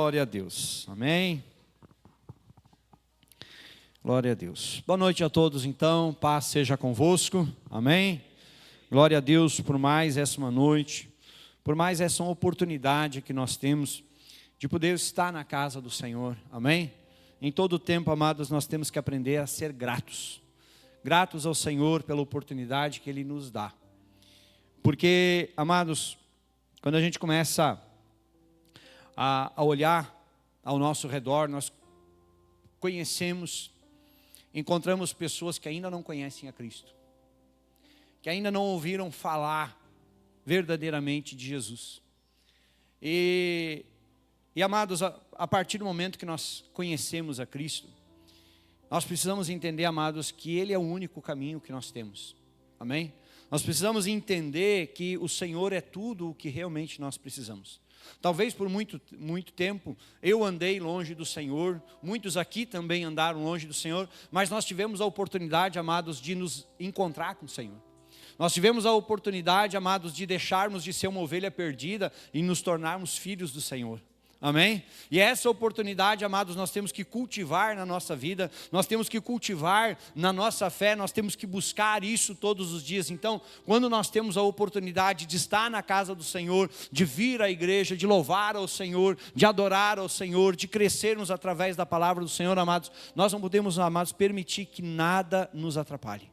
Glória a Deus. Amém. Glória a Deus. Boa noite a todos então, paz seja convosco. Amém. Glória a Deus por mais essa uma noite, por mais essa oportunidade que nós temos de poder estar na casa do Senhor. Amém. Em todo o tempo, amados, nós temos que aprender a ser gratos. Gratos ao Senhor pela oportunidade que Ele nos dá. Porque, amados, quando a gente começa a olhar ao nosso redor, nós encontramos pessoas que ainda não conhecem a Cristo, que ainda não ouviram falar verdadeiramente de Jesus. E amados, a partir do momento que nós conhecemos a Cristo, nós precisamos entender, amados, que Ele é o único caminho que nós temos. Amém? Nós precisamos entender que o Senhor é tudo o que realmente nós precisamos. Talvez por muito tempo eu andei longe do Senhor, muitos aqui também andaram longe do Senhor, mas nós tivemos a oportunidade, amados, de nos encontrar com o Senhor. Nós tivemos a oportunidade, amados, de deixarmos de ser uma ovelha perdida e nos tornarmos filhos do Senhor. Amém? E essa oportunidade, amados, nós temos que cultivar na nossa vida, nós temos que cultivar na nossa fé, nós temos que buscar isso todos os dias. Então, quando nós temos a oportunidade de estar na casa do Senhor, de vir à igreja, de louvar ao Senhor, de adorar ao Senhor, de crescermos através da palavra do Senhor, amados, nós não podemos, amados, permitir que nada nos atrapalhe.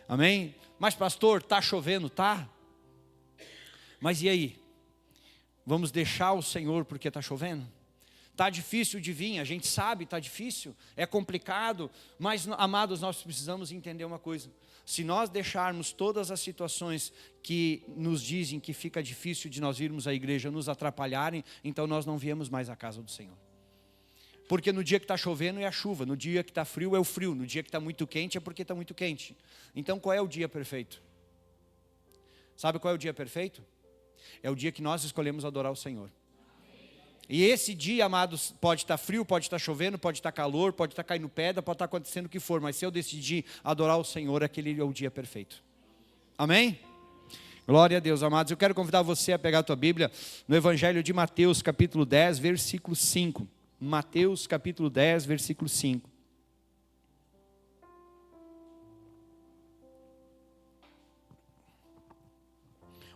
Amém? Mas pastor, está chovendo, tá? Mas e aí? Vamos deixar o Senhor porque está chovendo? Está difícil de vir, a gente sabe, está difícil, é complicado, mas, amados, nós precisamos entender uma coisa. Se nós deixarmos todas as situações que nos dizem que fica difícil de nós virmos à igreja nos atrapalharem, então nós não viemos mais à casa do Senhor. Porque no dia que está chovendo é a chuva, no dia que está frio é o frio, no dia que está muito quente é porque está muito quente. Então qual é o dia perfeito? Sabe qual é o dia perfeito? É o dia que nós escolhemos adorar o Senhor. E esse dia, amados, pode estar frio, pode estar chovendo, pode estar calor, pode estar caindo pedra, pode estar acontecendo o que for, mas se eu decidir adorar o Senhor, aquele é o dia perfeito. Amém? Glória a Deus, amados. Eu quero convidar você a pegar a tua Bíblia no Evangelho de Mateus, capítulo 10, versículo 5. Mateus, capítulo 10, versículo 5.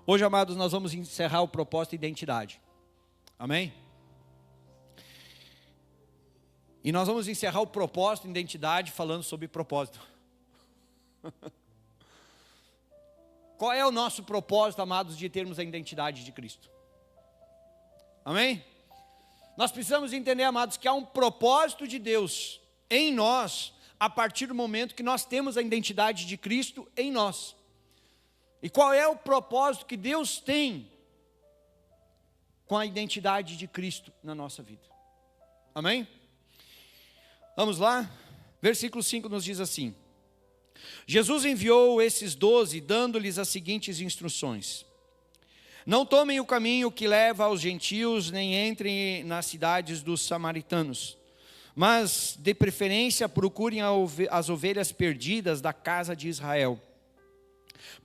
Hoje, amados, nós vamos encerrar o propósito e identidade. Amém? E nós vamos encerrar o propósito e identidade falando sobre propósito. Qual é o nosso propósito, amados, de termos a identidade de Cristo? Amém? Nós precisamos entender, amados, que há um propósito de Deus em nós, a partir do momento que nós temos a identidade de Cristo em nós. E qual é o propósito que Deus tem com a identidade de Cristo na nossa vida? Amém? Vamos lá? Versículo 5 nos diz assim: Jesus enviou esses 12, dando-lhes as seguintes instruções: não tomem o caminho que leva aos gentios, nem entrem nas cidades dos samaritanos, mas de preferência procurem as ovelhas perdidas da casa de Israel.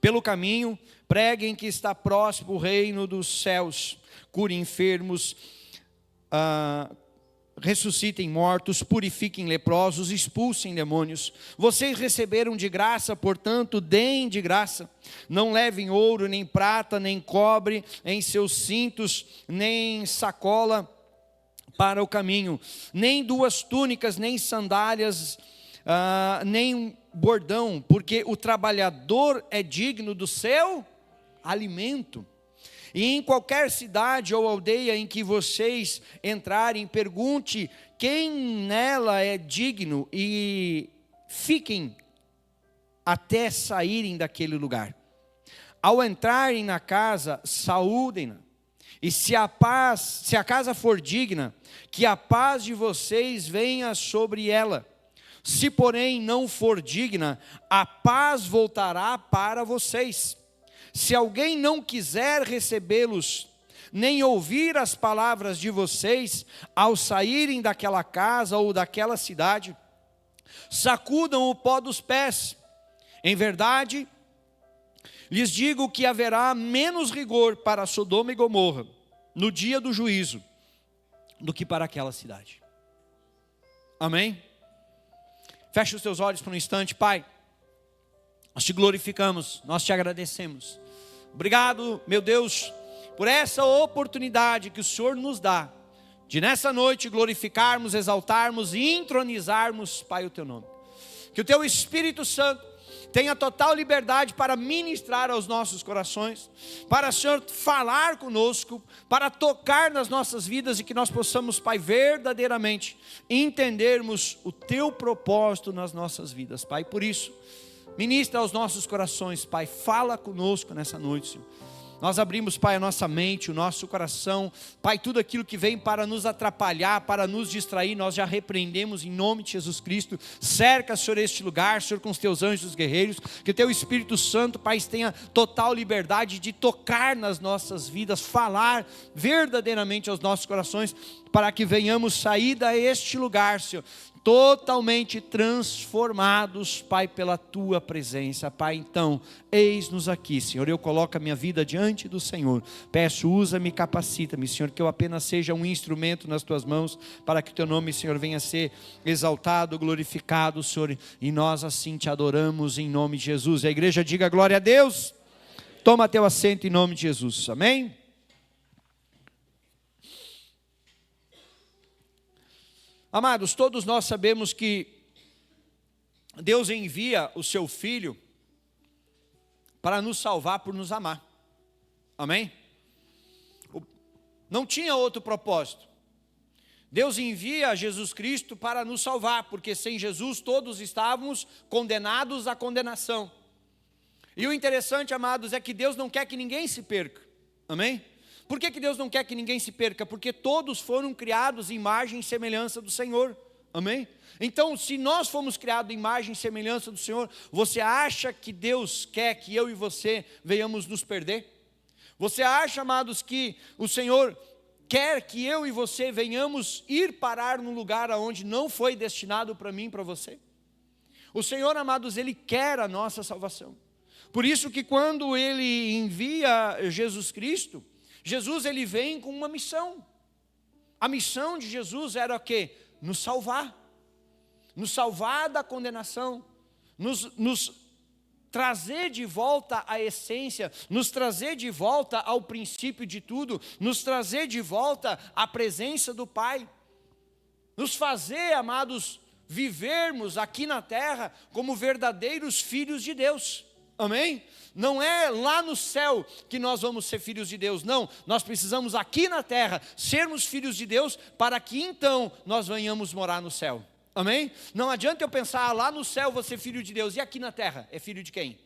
Pelo caminho, preguem que está próximo o reino dos céus, curem enfermos, ressuscitem mortos, purifiquem leprosos, expulsem demônios. Vocês receberam de graça, portanto, deem de graça. Não levem ouro, nem prata, nem cobre em seus cintos, nem sacola para o caminho, nem 2 túnicas, nem sandálias, nem bordão, porque o trabalhador é digno do seu alimento. E em qualquer cidade ou aldeia em que vocês entrarem, pergunte quem nela é digno e fiquem até saírem daquele lugar. Ao entrarem na casa, saúdem-na. E se a casa for digna, que a paz de vocês venha sobre ela. Se, porém, não for digna, a paz voltará para vocês. Se alguém não quiser recebê-los, nem ouvir as palavras de vocês, ao saírem daquela casa ou daquela cidade, sacudam o pó dos pés. Em verdade, lhes digo que haverá menos rigor para Sodoma e Gomorra no dia do juízo do que para aquela cidade. Amém? Feche os teus olhos por um instante. Pai, nós te glorificamos, nós te agradecemos. Obrigado, meu Deus, por essa oportunidade que o Senhor nos dá, de nessa noite glorificarmos, exaltarmos e entronizarmos, Pai, o teu nome. Que o teu Espírito Santo tenha total liberdade para ministrar aos nossos corações, para, Senhor, falar conosco, para tocar nas nossas vidas e que nós possamos, Pai, verdadeiramente entendermos o teu propósito nas nossas vidas, Pai. Por isso, ministra aos nossos corações, Pai, fala conosco nessa noite, Senhor. Nós abrimos, Pai, a nossa mente, o nosso coração, Pai, tudo aquilo que vem para nos atrapalhar, para nos distrair, nós já repreendemos em nome de Jesus Cristo. Cerca, Senhor, este lugar, Senhor, com os teus anjos guerreiros, que o teu Espírito Santo, Pai, tenha total liberdade de tocar nas nossas vidas, falar verdadeiramente aos nossos corações, para que venhamos sair deste lugar, Senhor, totalmente transformados, Pai, pela tua presença, Pai. Então, eis-nos aqui, Senhor, eu coloco a minha vida diante do Senhor, peço, usa-me, capacita-me, Senhor, que eu apenas seja um instrumento nas tuas mãos, para que o teu nome, Senhor, venha a ser exaltado, glorificado, Senhor, e nós assim te adoramos em nome de Jesus. A igreja diga glória a Deus. Toma teu assento em nome de Jesus, amém? Amados, todos nós sabemos que Deus envia o seu Filho para nos salvar por nos amar. Amém? Não tinha outro propósito. Deus envia Jesus Cristo para nos salvar, porque sem Jesus todos estávamos condenados à condenação. E o interessante, amados, é que Deus não quer que ninguém se perca. Amém? Por que Deus não quer que ninguém se perca? Porque todos foram criados em imagem e semelhança do Senhor. Amém? Então, se nós fomos criados em imagem e semelhança do Senhor, você acha que Deus quer que eu e você venhamos nos perder? Você acha, amados, que o Senhor quer que eu e você venhamos ir parar num lugar onde não foi destinado para mim e para você? O Senhor, amados, Ele quer a nossa salvação. Por isso que quando Ele envia Jesus Cristo, Jesus, Ele vem com uma missão. A missão de Jesus era o quê? Nos salvar da condenação, nos trazer de volta a essência, nos trazer de volta ao princípio de tudo, nos trazer de volta à presença do Pai, nos fazer, amados, vivermos aqui na terra como verdadeiros filhos de Deus. Amém? Não é lá no céu que nós vamos ser filhos de Deus, não. Nós precisamos aqui na terra sermos filhos de Deus, para que então nós venhamos morar no céu. Amém? Não adianta eu pensar, lá no céu vou ser filho de Deus, e aqui na terra é filho de quem?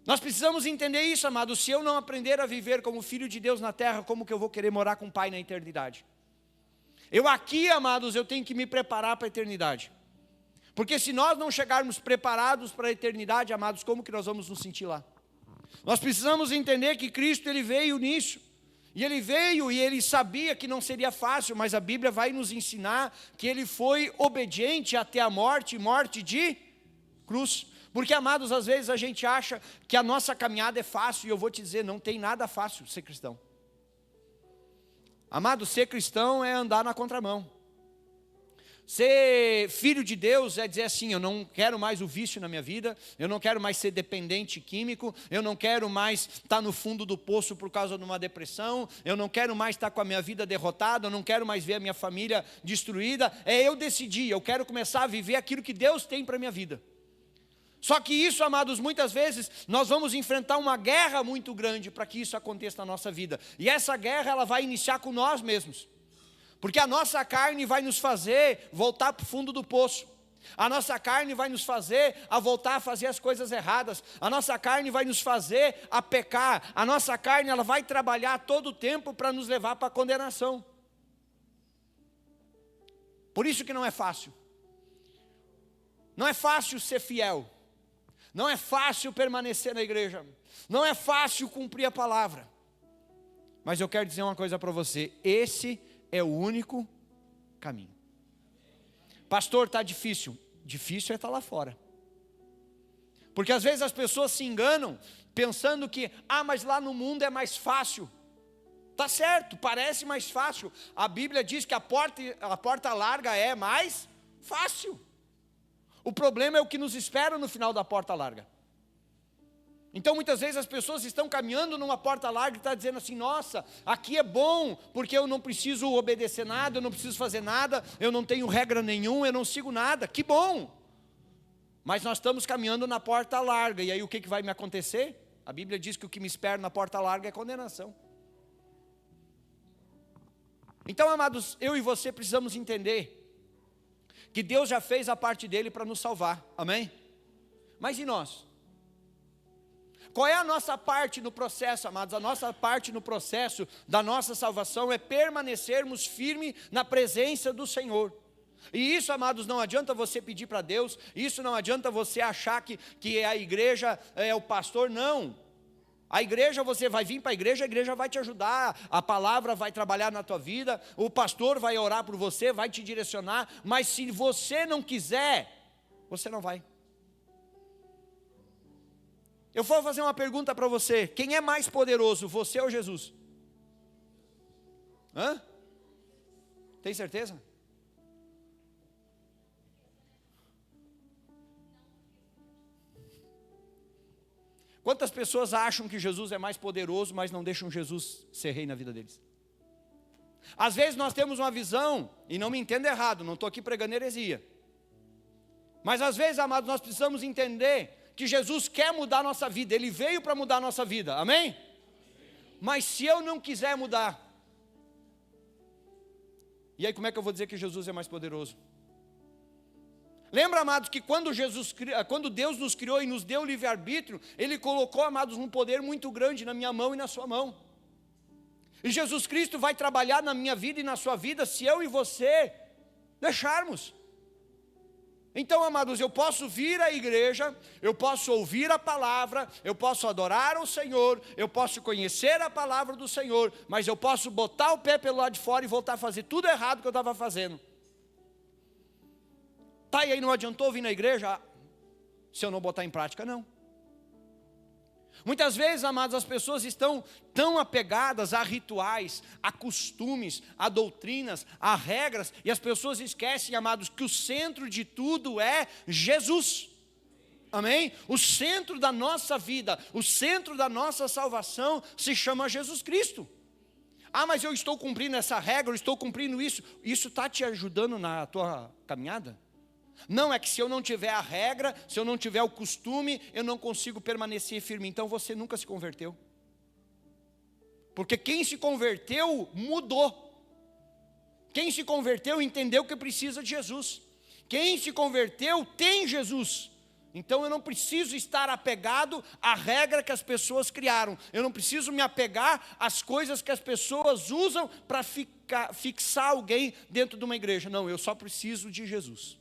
Nós precisamos entender isso, amados. Se eu não aprender a viver como filho de Deus na terra, como que eu vou querer morar com o Pai na eternidade? Eu aqui, amados, eu tenho que me preparar para a eternidade. Porque se nós não chegarmos preparados para a eternidade, amados, como que nós vamos nos sentir lá? Nós precisamos entender que Cristo, Ele veio nisso. E Ele veio e Ele sabia que não seria fácil, mas a Bíblia vai nos ensinar que Ele foi obediente até a morte, morte de cruz. Porque, amados, às vezes a gente acha que a nossa caminhada é fácil, e eu vou te dizer, não tem nada fácil ser cristão. Amado, ser cristão é andar na contramão. Ser filho de Deus é dizer assim, eu não quero mais o vício na minha vida, eu não quero mais ser dependente químico, eu não quero mais estar no fundo do poço por causa de uma depressão, eu não quero mais estar com a minha vida derrotada, eu não quero mais ver a minha família destruída. Eu decidi, eu quero começar a viver aquilo que Deus tem para a minha vida. Só que isso, amados, muitas vezes nós vamos enfrentar uma guerra muito grande para que isso aconteça na nossa vida. E essa guerra, ela vai iniciar com nós mesmos. Porque a nossa carne vai nos fazer voltar para o fundo do poço. A nossa carne vai nos fazer a voltar a fazer as coisas erradas. A nossa carne vai nos fazer a pecar. A nossa carne, ela vai trabalhar todo o tempo para nos levar para a condenação. Por isso que não é fácil. Não é fácil ser fiel. Não é fácil permanecer na igreja. Não é fácil cumprir a palavra. Mas eu quero dizer uma coisa para você. Esse é o único caminho. Pastor, está difícil. Difícil é estar lá fora. Porque às vezes as pessoas se enganam pensando que, mas lá no mundo é mais fácil. Tá certo, parece mais fácil. A Bíblia diz que a porta larga é mais fácil. O problema é o que nos espera no final da porta larga. Então muitas vezes as pessoas estão caminhando numa porta larga e estão dizendo assim: nossa, aqui é bom, porque eu não preciso obedecer nada, eu não preciso fazer nada, eu não tenho regra nenhuma, eu não sigo nada, que bom. Mas nós estamos caminhando na porta larga, e aí o que vai me acontecer? A Bíblia diz que o que me espera na porta larga é condenação. Então, amados, eu e você precisamos entender que Deus já fez a parte dele para nos salvar, amém? Mas e nós? Qual é a nossa parte no processo, amados? A nossa parte no processo da nossa salvação é permanecermos firmes na presença do Senhor. E isso, amados, não adianta você pedir para Deus, isso não adianta você achar que a igreja é o pastor, não. A igreja, você vai vir para a igreja vai te ajudar, a palavra vai trabalhar na tua vida, o pastor vai orar por você, vai te direcionar, mas se você não quiser, você não vai. Eu vou fazer uma pergunta para você: quem é mais poderoso, você ou Jesus? Hã? Tem certeza? Quantas pessoas acham que Jesus é mais poderoso, mas não deixam Jesus ser rei na vida deles? Às vezes nós temos uma visão, e não me entenda errado, não estou aqui pregando heresia. Mas às vezes, amados, nós precisamos entender que Jesus quer mudar a nossa vida, Ele veio para mudar a nossa vida, amém? Mas se eu não quiser mudar, e aí como é que eu vou dizer que Jesus é mais poderoso? Lembra, amados, que quando Deus nos criou e nos deu livre-arbítrio, Ele colocou, amados, um poder muito grande na minha mão e na sua mão. E Jesus Cristo vai trabalhar na minha vida e na sua vida, se eu e você deixarmos. Então, amados, eu posso vir à igreja, eu posso ouvir a palavra, eu posso adorar ao Senhor, eu posso conhecer a palavra do Senhor, mas eu posso botar o pé pelo lado de fora e voltar a fazer tudo errado que eu estava fazendo. Tá, e aí não adiantou vir na igreja se eu não botar em prática, não. Muitas vezes, amados, as pessoas estão tão apegadas a rituais, a costumes, a doutrinas, a regras, e as pessoas esquecem, amados, que o centro de tudo é Jesus. Amém? O centro da nossa vida, o centro da nossa salvação se chama Jesus Cristo. Ah, mas eu estou cumprindo essa regra, eu estou cumprindo isso está te ajudando na tua caminhada? Não, é que se eu não tiver a regra, se eu não tiver o costume, eu não consigo permanecer firme. Então você nunca se converteu. Porque quem se converteu, mudou. Quem se converteu, entendeu que precisa de Jesus. Quem se converteu, tem Jesus. Então eu não preciso estar apegado à regra que as pessoas criaram. Eu não preciso me apegar às coisas que as pessoas usam para fixar alguém dentro de uma igreja. Não, eu só preciso de Jesus.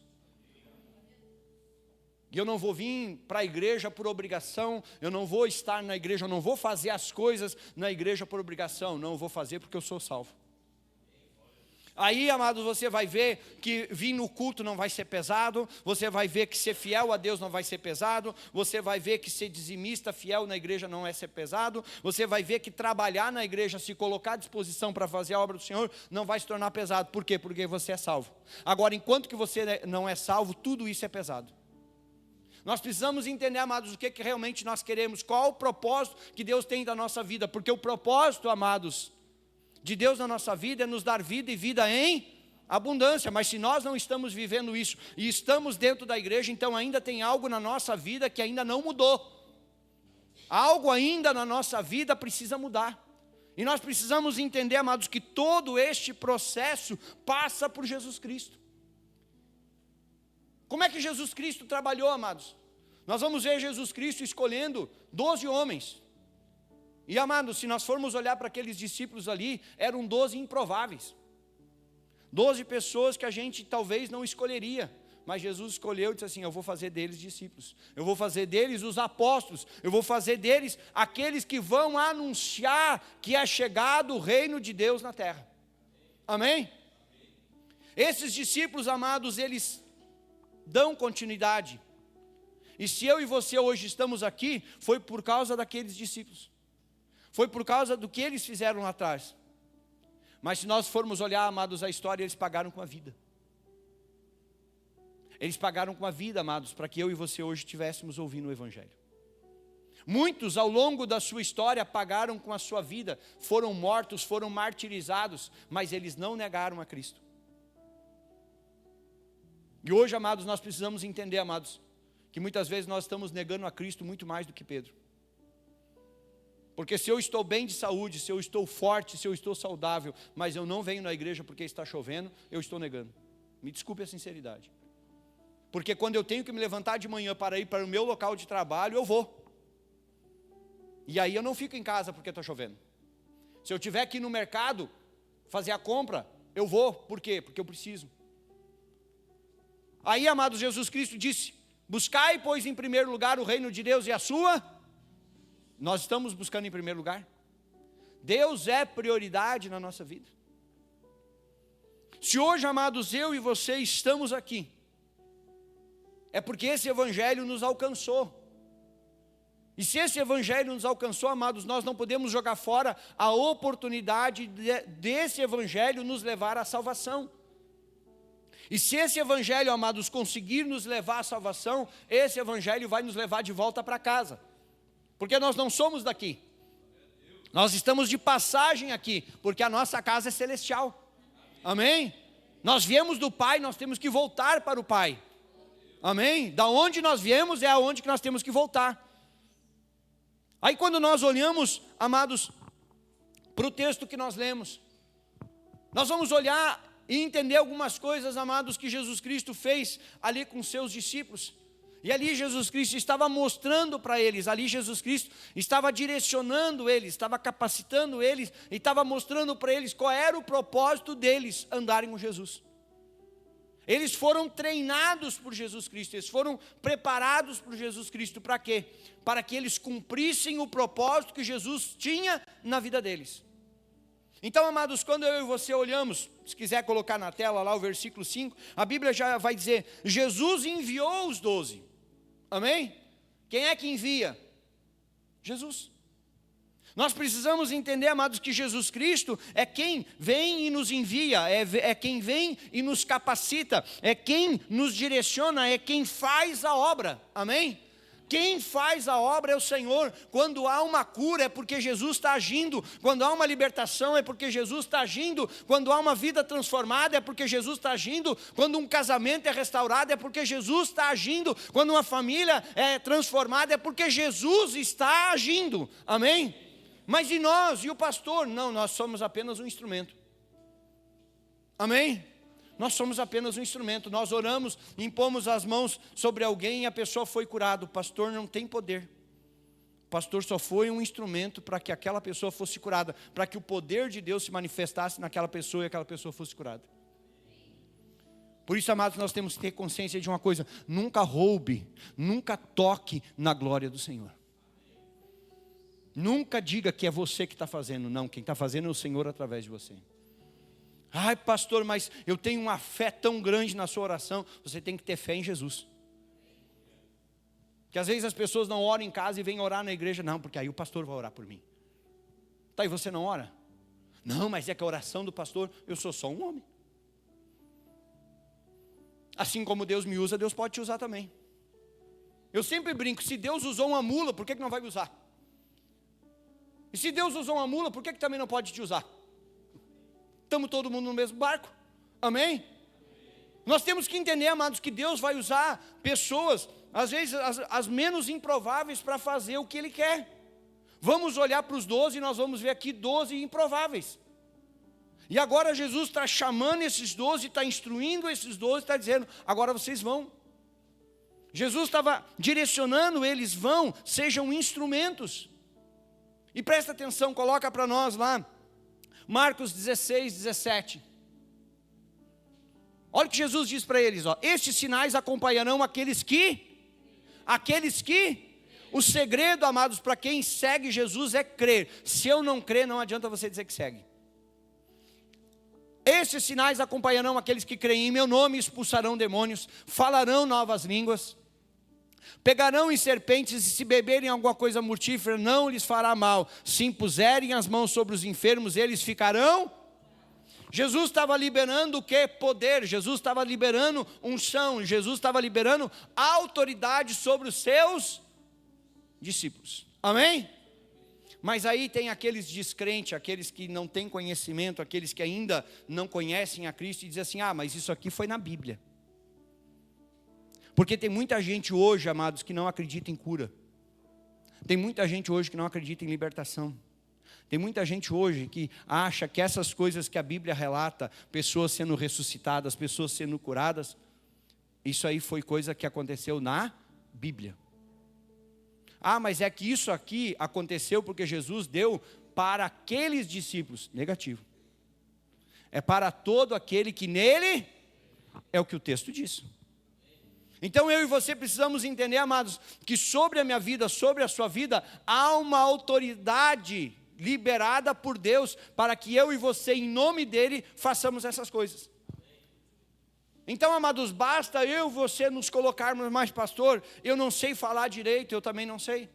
E eu não vou vir para a igreja por obrigação, eu não vou estar na igreja, eu não vou fazer as coisas na igreja por obrigação. Não, eu vou fazer porque eu sou salvo. Aí, amados, você vai ver que vir no culto não vai ser pesado, você vai ver que ser fiel a Deus não vai ser pesado, você vai ver que ser dizimista, fiel na igreja não é ser pesado, você vai ver que trabalhar na igreja, se colocar à disposição para fazer a obra do Senhor, não vai se tornar pesado. Por quê? Porque você é salvo. Agora, enquanto que você não é salvo, tudo isso é pesado. Nós precisamos entender, amados, o que realmente nós queremos, qual o propósito que Deus tem da nossa vida, porque o propósito, amados, de Deus na nossa vida é nos dar vida e vida em abundância. Mas se nós não estamos vivendo isso e estamos dentro da igreja, então ainda tem algo na nossa vida que ainda não mudou. Algo ainda na nossa vida precisa mudar. E nós precisamos entender, amados, que todo este processo passa por Jesus Cristo. Como é que Jesus Cristo trabalhou, amados? Nós vamos ver Jesus Cristo escolhendo 12 homens. E, amados, se nós formos olhar para aqueles discípulos ali, eram 12 improváveis. 12 pessoas que a gente talvez não escolheria. Mas Jesus escolheu e disse assim: eu vou fazer deles discípulos. Eu vou fazer deles os apóstolos. Eu vou fazer deles aqueles que vão anunciar que é chegado o reino de Deus na terra. Amém? Esses discípulos, amados, eles dão continuidade. E se eu e você hoje estamos aqui, foi por causa daqueles discípulos. Foi por causa do que eles fizeram lá atrás. Mas se nós formos olhar, amados, a história, eles pagaram com a vida. Eles pagaram com a vida, amados, para que eu e você hoje estivéssemos ouvindo o Evangelho. Muitos ao longo da sua história pagaram com a sua vida, foram mortos, foram martirizados, mas eles não negaram a Cristo. E hoje, amados, nós precisamos entender, amados, que muitas vezes nós estamos negando a Cristo muito mais do que Pedro. Porque se eu estou bem de saúde, se eu estou forte, se eu estou saudável, mas eu não venho na igreja porque está chovendo, eu estou negando. Me desculpe a sinceridade. Porque quando eu tenho que me levantar de manhã para ir para o meu local de trabalho, eu vou. E aí eu não fico em casa porque está chovendo. Se eu tiver que ir no mercado fazer a compra, eu vou. Por quê? Porque eu preciso. Aí, amados, Jesus Cristo disse: buscai, pois, em primeiro lugar o reino de Deus e a sua. Nós estamos buscando em primeiro lugar. Deus é prioridade na nossa vida. Se hoje, amados, eu e você estamos aqui, é porque esse Evangelho nos alcançou. E se esse Evangelho nos alcançou, amados, nós não podemos jogar fora a oportunidade desse Evangelho nos levar à salvação. E se esse Evangelho, amados, conseguir nos levar à salvação, esse Evangelho vai nos levar de volta para casa. Porque nós não somos daqui. Nós estamos de passagem aqui, porque a nossa casa é celestial. Amém? Nós viemos do Pai, nós temos que voltar para o Pai. Amém? Da onde nós viemos é aonde que nós temos que voltar. Aí quando nós olhamos, amados, para o texto que nós lemos, nós vamos olhar e entender algumas coisas, amados, que Jesus Cristo fez ali com seus discípulos. E ali Jesus Cristo estava mostrando para eles, ali Jesus Cristo estava direcionando eles, estava capacitando eles, e estava mostrando para eles qual era o propósito deles andarem com Jesus. Eles foram treinados por Jesus Cristo, eles foram preparados por Jesus Cristo, para quê? Para que eles cumprissem o propósito que Jesus tinha na vida deles. Então, amados, quando eu e você olhamos, se quiser colocar na tela lá o versículo 5, a Bíblia já vai dizer: Jesus enviou os 12, amém? Quem é que envia? Jesus. Nós precisamos entender, amados, que Jesus Cristo é quem vem e nos envia, é quem vem e nos capacita, é quem nos direciona, é quem faz a obra, amém? Quem faz a obra é o Senhor. Quando há uma cura é porque Jesus está agindo, quando há uma libertação é porque Jesus está agindo, quando há uma vida transformada é porque Jesus está agindo, quando um casamento é restaurado é porque Jesus está agindo, quando uma família é transformada é porque Jesus está agindo, amém? Mas e nós, e o pastor? Não, nós somos apenas um instrumento. Amém? Nós somos apenas um instrumento. Nós oramos, impomos as mãos sobre alguém e a pessoa foi curada. O pastor não tem poder. O pastor só foi um instrumento para que aquela pessoa fosse curada, para que o poder de Deus se manifestasse naquela pessoa e aquela pessoa fosse curada. Por isso, amados, nós temos que ter consciência de uma coisa: nunca roube, nunca toque na glória do Senhor. Nunca diga que é você que está fazendo. Não, quem está fazendo é o Senhor através de você. Ai, pastor, mas eu tenho uma fé tão grande na sua oração. Você tem que ter fé em Jesus. Que às vezes as pessoas não oram em casa e vêm orar na igreja. Não, porque aí o pastor vai orar por mim. Tá, e você não ora? Não, mas é que a oração do pastor, eu sou só um homem. Assim como Deus me usa, Deus pode te usar também. Eu sempre brinco: se Deus usou uma mula, por que não vai me usar? E se Deus usou uma mula, por que também não pode te usar? Estamos todo mundo no mesmo barco, amém? Nós temos que entender, amados, que Deus vai usar pessoas, às vezes as menos improváveis, para fazer o que Ele quer. Vamos olhar para os 12 e nós vamos ver aqui 12 improváveis. E agora Jesus está chamando esses 12, está instruindo esses 12, está dizendo: agora vocês vão. Jesus estava direcionando, eles vão, sejam instrumentos. E presta atenção, coloca para nós lá, Marcos 16, 17. Olha o que Jesus diz para eles, ó: estes sinais acompanharão aqueles que, o segredo, amados, para quem segue Jesus é crer. Se eu não crer, não adianta você dizer que segue. Estes sinais acompanharão aqueles que creem em meu nome, expulsarão demônios, falarão novas línguas, pegarão em serpentes, e se beberem alguma coisa mortífera não lhes fará mal. Se impuserem as mãos sobre os enfermos, eles ficarão. Jesus estava liberando o que? Poder. Jesus estava liberando unção. Jesus estava liberando autoridade sobre os seus discípulos. Amém? Mas aí tem aqueles descrentes, aqueles que não têm conhecimento, aqueles que ainda não conhecem a Cristo e dizem assim, mas isso aqui foi na Bíblia. Porque tem muita gente hoje, amados, que não acredita em cura. Tem muita gente hoje que não acredita em libertação. Tem muita gente hoje que acha que essas coisas que a Bíblia relata, pessoas sendo ressuscitadas, pessoas sendo curadas, isso aí foi coisa que aconteceu na Bíblia. Mas é que isso aqui aconteceu porque Jesus deu para aqueles discípulos. Negativo. É para todo aquele que nele, é o que o texto diz. Então eu e você precisamos entender, amados, que sobre a minha vida, sobre a sua vida, há uma autoridade liberada por Deus para que eu e você, em nome dele, façamos essas coisas. Então, amados, basta eu e você nos colocarmos, mas pastor, eu não sei falar direito, eu também não sei.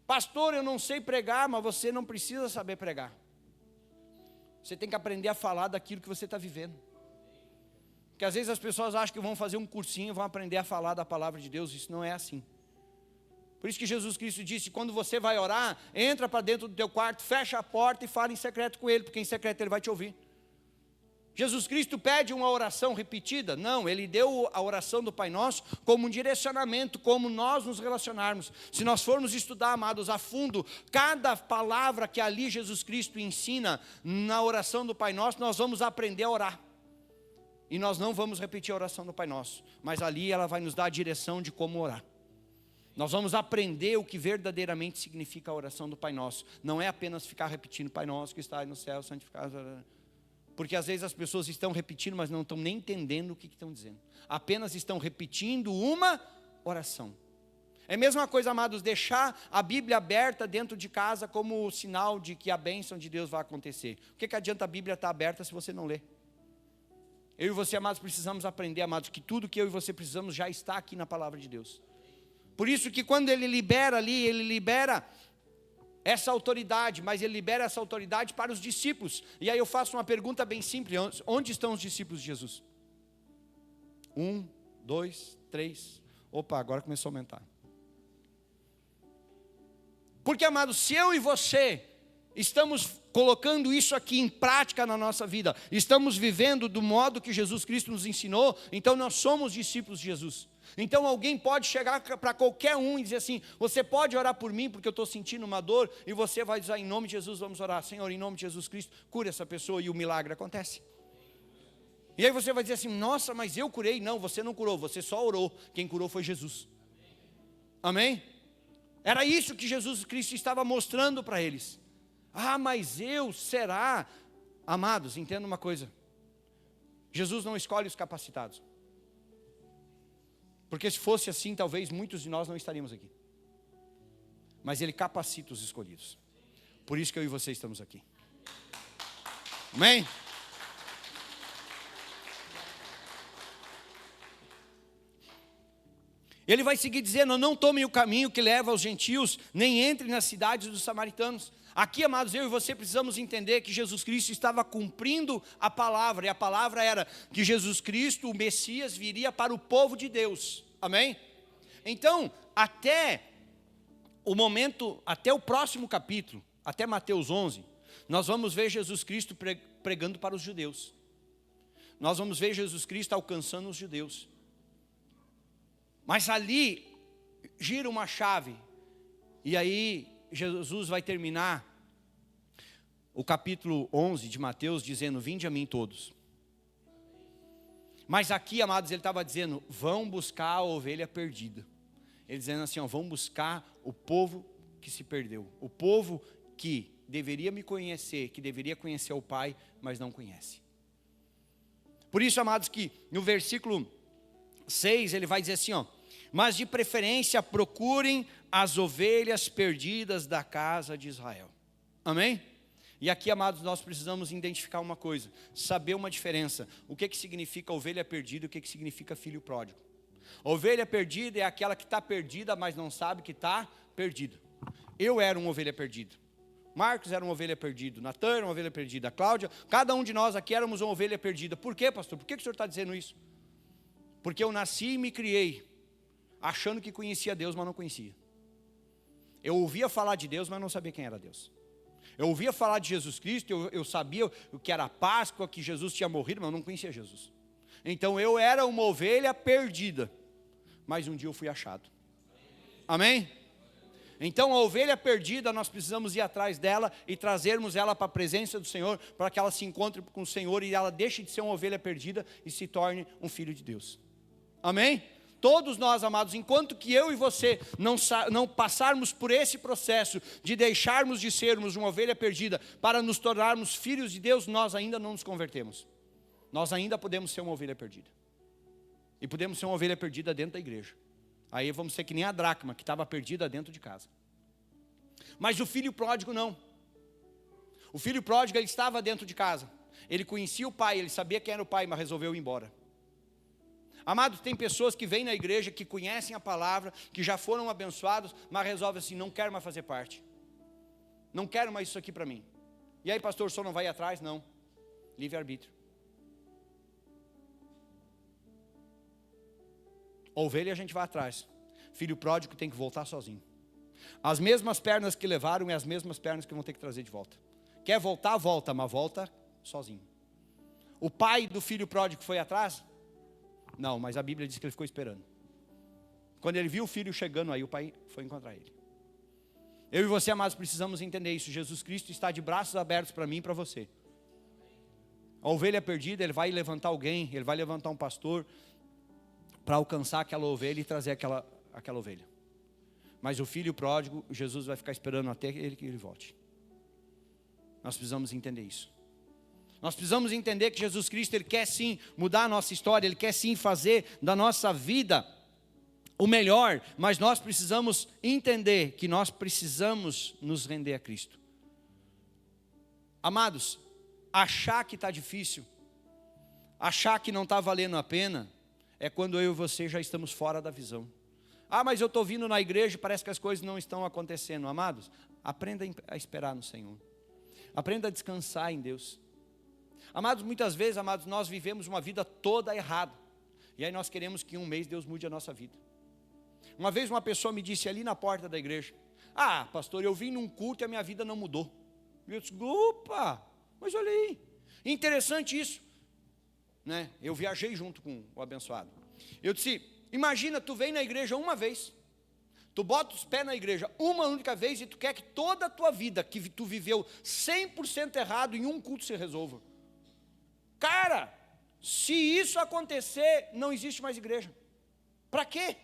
Pastor, eu não sei pregar, mas você não precisa saber pregar. Você tem que aprender a falar daquilo que você está vivendo. Porque às vezes as pessoas acham que vão fazer um cursinho, vão aprender a falar da palavra de Deus, isso não é assim. Por isso que Jesus Cristo disse, quando você vai orar, entra para dentro do teu quarto, fecha a porta e fala em secreto com ele, porque em secreto ele vai te ouvir. Jesus Cristo pede uma oração repetida? Não, ele deu a oração do Pai Nosso como um direcionamento, como nós nos relacionarmos. Se nós formos estudar, amados, a fundo, cada palavra que ali Jesus Cristo ensina na oração do Pai Nosso, nós vamos aprender a orar. E nós não vamos repetir a oração do Pai Nosso, mas ali ela vai nos dar a direção de como orar. Nós vamos aprender o que verdadeiramente significa a oração do Pai Nosso. Não é apenas ficar repetindo, Pai Nosso que está no céu, santificado. Porque às vezes as pessoas estão repetindo, mas não estão nem entendendo o que estão dizendo. Apenas estão repetindo uma oração. É a mesma coisa, amados, deixar a Bíblia aberta dentro de casa como sinal de que a bênção de Deus vai acontecer. O que adianta a Bíblia estar aberta se você não lê? Eu e você, amados, precisamos aprender, amados, que tudo que eu e você precisamos já está aqui na palavra de Deus. Por isso que quando ele libera ali, ele libera essa autoridade, mas ele libera essa autoridade para os discípulos. E aí eu faço uma pergunta bem simples, onde estão os discípulos de Jesus? 1, 2, 3, opa, agora começou a aumentar. Porque, amados, se eu e você estamos colocando isso aqui em prática na nossa vida, estamos vivendo do modo que Jesus Cristo nos ensinou, então nós somos discípulos de Jesus. Então alguém pode chegar para qualquer um e dizer assim, você pode orar por mim porque eu estou sentindo uma dor, e você vai dizer, em nome de Jesus vamos orar, Senhor, em nome de Jesus Cristo, cura essa pessoa, e o milagre acontece. E aí você vai dizer assim, nossa, mas eu curei. Não, você não curou, você só orou, quem curou foi Jesus. Amém? Era isso que Jesus Cristo estava mostrando para eles. Mas será? Amados, entenda uma coisa, Jesus não escolhe os capacitados. Porque se fosse assim, talvez muitos de nós não estaríamos aqui. Mas ele capacita os escolhidos. Por isso que eu e você estamos aqui. Amém? Ele vai seguir dizendo, não tomem o caminho que leva aos gentios, nem entrem nas cidades dos samaritanos. Aqui, amados, eu e você precisamos entender que Jesus Cristo estava cumprindo a palavra. E a palavra era que Jesus Cristo, o Messias, viria para o povo de Deus. Amém? Então, até o momento, até o próximo capítulo, até Mateus 11, nós vamos ver Jesus Cristo pregando para os judeus. Nós vamos ver Jesus Cristo alcançando os judeus. Mas ali gira uma chave. E aí Jesus vai terminar o capítulo 11 de Mateus dizendo, vinde a mim todos. Mas aqui, amados, ele estava dizendo, vão buscar a ovelha perdida. Ele dizendo assim, vão buscar o povo que se perdeu. O povo que deveria me conhecer, que deveria conhecer o Pai, mas não conhece. Por isso, amados, que no versículo 6, ele vai dizer assim, mas de preferência procurem as ovelhas perdidas da casa de Israel. Amém? E aqui, amados, nós precisamos identificar uma coisa, saber uma diferença. O que significa ovelha perdida e o que significa filho pródigo. Ovelha perdida é aquela que está perdida, mas não sabe que está perdida. Eu era uma ovelha perdida. Marcos era uma ovelha perdida, Natan era uma ovelha perdida, a Cláudia, cada um de nós aqui éramos uma ovelha perdida. Por quê, pastor? Por que o senhor está dizendo isso? Porque eu nasci e me criei achando que conhecia Deus, mas não conhecia. Eu ouvia falar de Deus, mas não sabia quem era Deus. Eu ouvia falar de Jesus Cristo, eu sabia o que era a Páscoa, que Jesus tinha morrido, mas eu não conhecia Jesus. Então eu era uma ovelha perdida, mas um dia eu fui achado. Amém? Então a ovelha perdida, nós precisamos ir atrás dela e trazermos ela para a presença do Senhor, para que ela se encontre com o Senhor e ela deixe de ser uma ovelha perdida e se torne um filho de Deus. Amém? Todos nós, amados, enquanto que eu e você não passarmos por esse processo de deixarmos de sermos uma ovelha perdida para nos tornarmos filhos de Deus, nós ainda não nos convertemos. Nós ainda podemos ser uma ovelha perdida. E podemos ser uma ovelha perdida dentro da igreja. Aí vamos ser que nem a dracma, que estava perdida dentro de casa. Mas o filho pródigo não. O filho pródigo, ele estava dentro de casa. Ele conhecia o pai, ele sabia quem era o pai, mas resolveu ir embora. Amados, tem pessoas que vêm na igreja, que conhecem a palavra, que já foram abençoados, mas resolvem assim, não quero mais fazer parte. Não quero mais isso aqui para mim. E aí, pastor, o senhor não vai atrás? Não. Livre-arbítrio. Ovelha a gente vai atrás. Filho pródigo tem que voltar sozinho. As mesmas pernas que levaram é as mesmas pernas que vão ter que trazer de volta. Quer voltar, volta, mas volta sozinho. O pai do filho pródigo foi atrás? Não, mas a Bíblia diz que ele ficou esperando. Quando ele viu o filho chegando, aí o pai foi encontrar ele. Eu e você, amados, precisamos entender isso. Jesus Cristo está de braços abertos para mim e para você. A ovelha perdida, ele vai levantar alguém, ele vai levantar um pastor para alcançar aquela ovelha e trazer aquela ovelha. Mas o filho pródigo, Jesus vai ficar esperando até que ele volte. Nós precisamos entender isso. Nós precisamos entender que Jesus Cristo, ele quer sim mudar a nossa história, ele quer sim fazer da nossa vida o melhor, mas nós precisamos entender que nós precisamos nos render a Cristo. Amados, achar que está difícil, achar que não está valendo a pena, é quando eu e você já estamos fora da visão. Ah, mas eu estou vindo na igreja e parece que as coisas não estão acontecendo. Amados, aprenda a esperar no Senhor. Aprenda a descansar em Deus. Amados, muitas vezes, amados, nós vivemos uma vida toda errada. E aí nós queremos que em um mês Deus mude a nossa vida. Uma vez uma pessoa me disse ali na porta da igreja: ah, pastor, eu vim num culto e a minha vida não mudou. E eu disse: opa, mas olha aí. Interessante isso. Né? Eu viajei junto com o abençoado. Eu disse: imagina, tu vem na igreja uma vez, tu bota os pés na igreja uma única vez e tu quer que toda a tua vida, que tu viveu 100% errado, em um culto se resolva. Cara, se isso acontecer, não existe mais igreja. Para quê?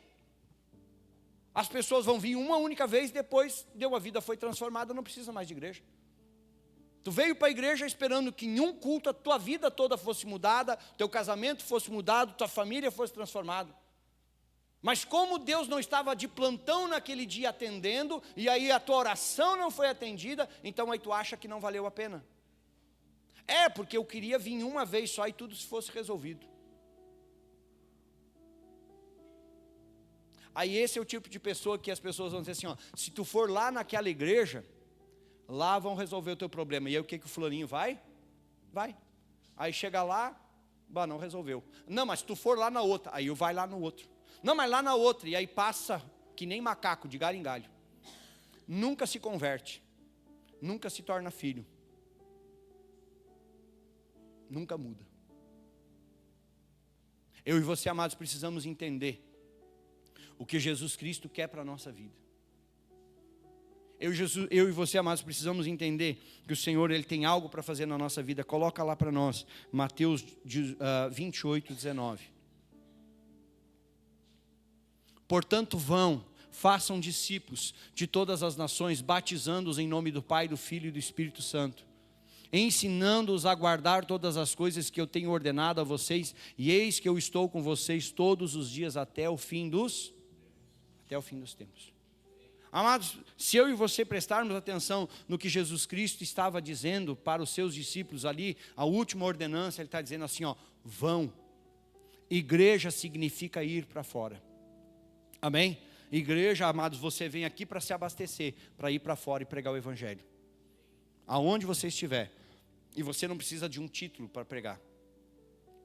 As pessoas vão vir uma única vez, depois deu a vida, foi transformada, não precisa mais de igreja. Tu veio para a igreja esperando que em um culto a tua vida toda fosse mudada, teu casamento fosse mudado, tua família fosse transformada. Mas como Deus não estava de plantão naquele dia atendendo, e aí a tua oração não foi atendida, então aí tu acha que não valeu a pena. É, porque eu queria vir uma vez só e tudo se fosse resolvido. Aí esse é o tipo de pessoa que as pessoas vão dizer assim, ó, se tu for lá naquela igreja, lá vão resolver o teu problema. E aí o que o fulaninho vai? Vai. Aí chega lá, bah, não resolveu. Não, mas se tu for lá na outra, aí vai lá no outro. Não, mas lá na outra, e aí passa que nem macaco, de galho em galho. Nunca se converte. Nunca se torna filho. Nunca muda. Eu e você, amados, precisamos entender o que Jesus Cristo quer para a nossa vida. Eu e você, amados, precisamos entender que o Senhor, Ele tem algo para fazer na nossa vida. Coloca lá para nós, Mateus 28, 19. Portanto, vão, façam discípulos de todas as nações, batizando-os em nome do Pai, do Filho e do Espírito Santo, ensinando-os a guardar todas as coisas que eu tenho ordenado a vocês, e eis que eu estou com vocês todos os dias até o fim dos tempos. Amados, se eu e você prestarmos atenção no que Jesus Cristo estava dizendo para os seus discípulos ali, a última ordenança, Ele está dizendo assim, ó, vão. Igreja significa ir para fora. Amém? Igreja, amados, você vem aqui para se abastecer, para ir para fora e pregar o Evangelho. aonde você estiver, e você não precisa de um título para pregar.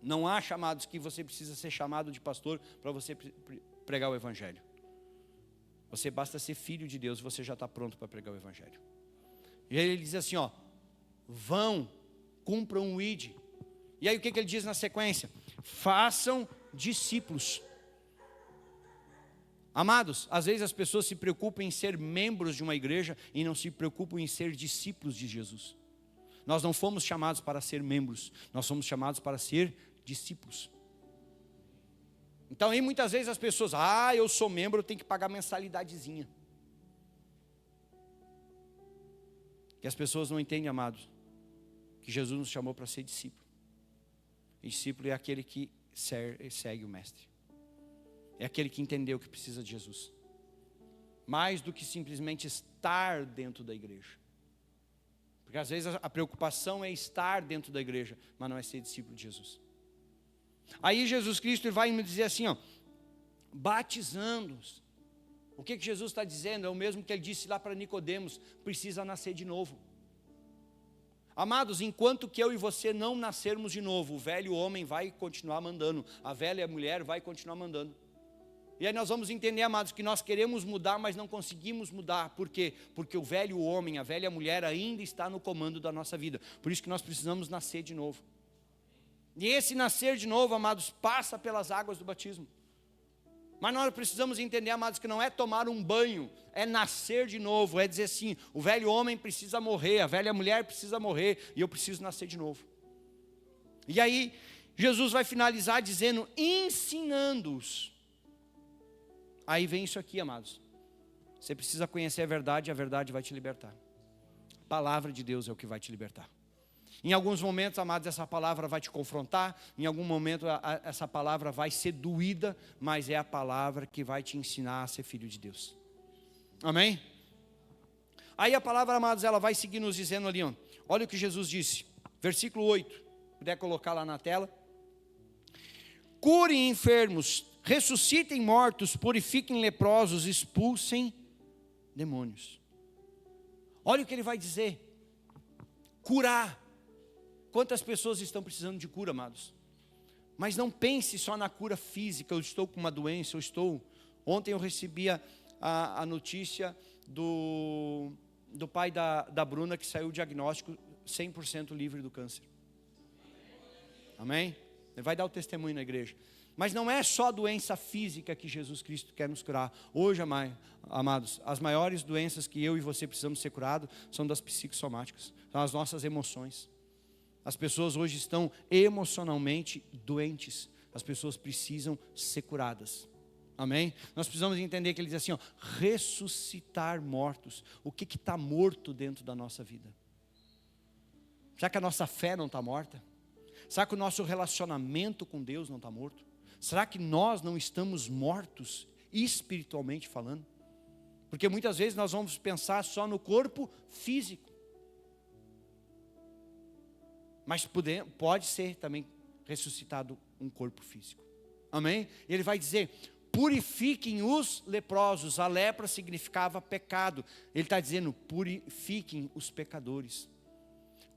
Não há chamados que você precisa ser chamado de pastor para você pregar o evangelho. Você basta ser filho de Deus, você já está pronto para pregar o evangelho. E aí ele diz assim, ó, vão, cumpram o ide. E aí o que ele diz na sequência? Façam discípulos. Amados, às vezes as pessoas se preocupam em ser membros de uma igreja e não se preocupam em ser discípulos de Jesus. Nós não fomos chamados para ser membros, nós fomos chamados para ser discípulos. Então aí muitas vezes as pessoas, eu sou membro, eu tenho que pagar mensalidadezinha. E as pessoas não entendem, amados, que Jesus nos chamou para ser discípulo. E discípulo é aquele que segue o mestre. É aquele que entendeu que precisa de Jesus. Mais do que simplesmente estar dentro da igreja. Porque às vezes a preocupação é estar dentro da igreja, mas não é ser discípulo de Jesus. Aí Jesus Cristo vai me dizer assim, ó, batizando-os. O que Jesus está dizendo? É o mesmo que ele disse lá para Nicodemos, precisa nascer de novo. Amados, enquanto que eu e você não nascermos de novo, o velho homem vai continuar mandando, a velha mulher vai continuar mandando. E aí nós vamos entender, amados, que nós queremos mudar, mas não conseguimos mudar. Por quê? Porque o velho homem, a velha mulher ainda está no comando da nossa vida. Por isso que nós precisamos nascer de novo. E esse nascer de novo, amados, passa pelas águas do batismo. Mas nós precisamos entender, amados, que não é tomar um banho, é nascer de novo, é dizer assim, o velho homem precisa morrer, a velha mulher precisa morrer, e eu preciso nascer de novo. E aí, Jesus vai finalizar dizendo, ensinando-os. Aí vem isso aqui, amados. Você precisa conhecer a verdade vai te libertar. A palavra de Deus é o que vai te libertar. Em alguns momentos, amados, essa palavra vai te confrontar. Em algum momento, essa palavra vai ser doída. Mas é a palavra que vai te ensinar a ser filho de Deus. Amém? Aí a palavra, amados, ela vai seguir nos dizendo ali, ó, olha o que Jesus disse. Versículo 8. Se puder colocar lá na tela. Curem enfermos, ressuscitem mortos, purifiquem leprosos, expulsem demônios. Olha o que ele vai dizer. Curar. Quantas pessoas estão precisando de cura, amados? Mas não pense só na cura física, eu estou com uma doença, Ontem eu recebi a notícia do pai da Bruna, que saiu o diagnóstico 100% livre do câncer. Amém? Ele vai dar o testemunho na igreja. Mas não é só a doença física que Jesus Cristo quer nos curar. Hoje, amados, as maiores doenças que eu e você precisamos ser curados são das psicossomáticas, são as nossas emoções. As pessoas hoje estão emocionalmente doentes. As pessoas precisam ser curadas. Amém? Nós precisamos entender que ele diz assim, ó, ressuscitar mortos. O que está morto dentro da nossa vida? Será que a nossa fé não está morta? Será que o nosso relacionamento com Deus não está morto? Será que nós não estamos mortos, espiritualmente falando? Porque muitas vezes nós vamos pensar só no corpo físico. Mas pode ser também ressuscitado um corpo físico. Amém? Ele vai dizer, purifiquem os leprosos. A lepra significava pecado. Ele está dizendo, purifiquem os pecadores.